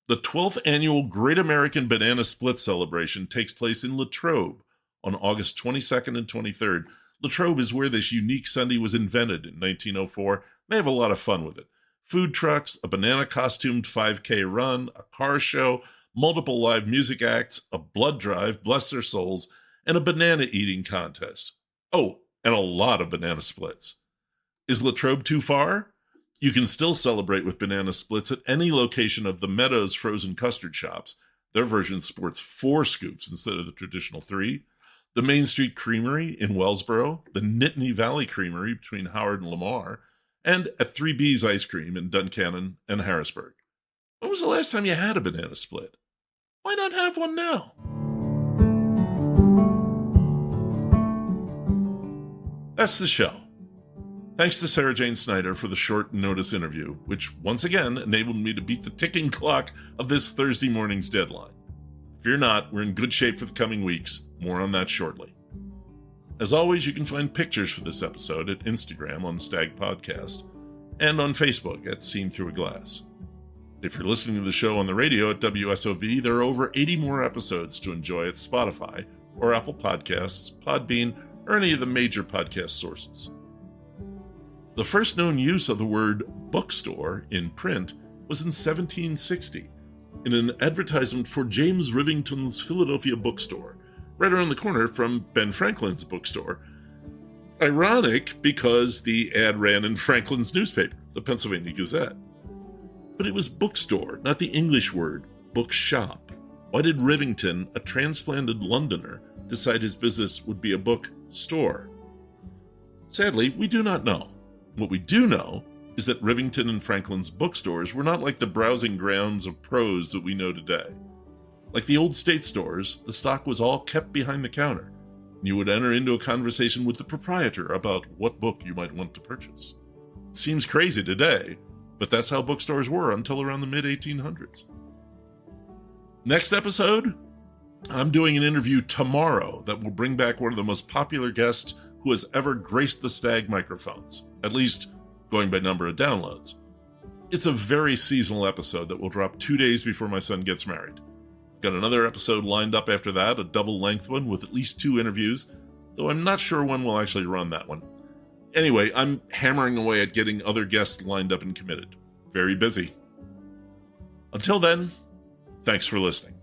A: The 12th annual Great American Banana Split celebration takes place in Latrobe on August 22nd and 23rd. Latrobe is where this unique Sunday was invented in 1904. They have a lot of fun with it. Food trucks, a banana-costumed 5K run, a car show, multiple live music acts, a blood drive, bless their souls, and a banana-eating contest. Oh, and a lot of banana splits. Is Latrobe too far? You can still celebrate with banana splits at any location of the Meadows frozen custard shops. Their version sports 4 scoops instead of the traditional 3. The Main Street Creamery in Wellsboro, the Nittany Valley Creamery between Howard and Lamar, and at 3B's Ice Cream in Duncannon and Harrisburg. When was the last time you had a banana split? Why not have one now? That's the show. Thanks to Sarajane Snyder for the short notice interview, which once again enabled me to beat the ticking clock of this Thursday morning's deadline. Fear not, we're in good shape for the coming weeks. More on that shortly. As always, you can find pictures for this episode at Instagram on Stag Podcast and on Facebook at Seen Through a Glass. If you're listening to the show on the radio at WSOV, there are over 80 more episodes to enjoy at Spotify or Apple Podcasts, Podbean, or any of the major podcast sources. The first known use of the word bookstore in print was in 1760 in an advertisement for James Rivington's Philadelphia bookstore, right around the corner from Ben Franklin's bookstore. Ironic because the ad ran in Franklin's newspaper, the Pennsylvania Gazette. But it was bookstore, not the English word bookshop. Why did Rivington, a transplanted Londoner, decide his business would be a bookstore? Sadly, we do not know. What we do know is that Rivington and Franklin's bookstores were not like the browsing grounds of prose that we know today. Like the old state stores, the stock was all kept behind the counter. You would enter into a conversation with the proprietor about what book you might want to purchase. It seems crazy today, but that's how bookstores were until around the mid-1800s. Next episode, I'm doing an interview tomorrow that will bring back one of the most popular guests who has ever graced the Stag microphones, at least going by number of downloads. It's a very seasonal episode that will drop 2 days before my son gets married. Got another episode lined up after that, a double-length one with at least 2 interviews, though I'm not sure when we'll actually run that one. Anyway, I'm hammering away at getting other guests lined up and committed. Very busy. Until then, thanks for listening.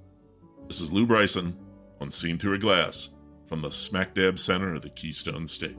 A: This is Lou Bryson on Seen Through a Glass from the smack dab center of the Keystone State.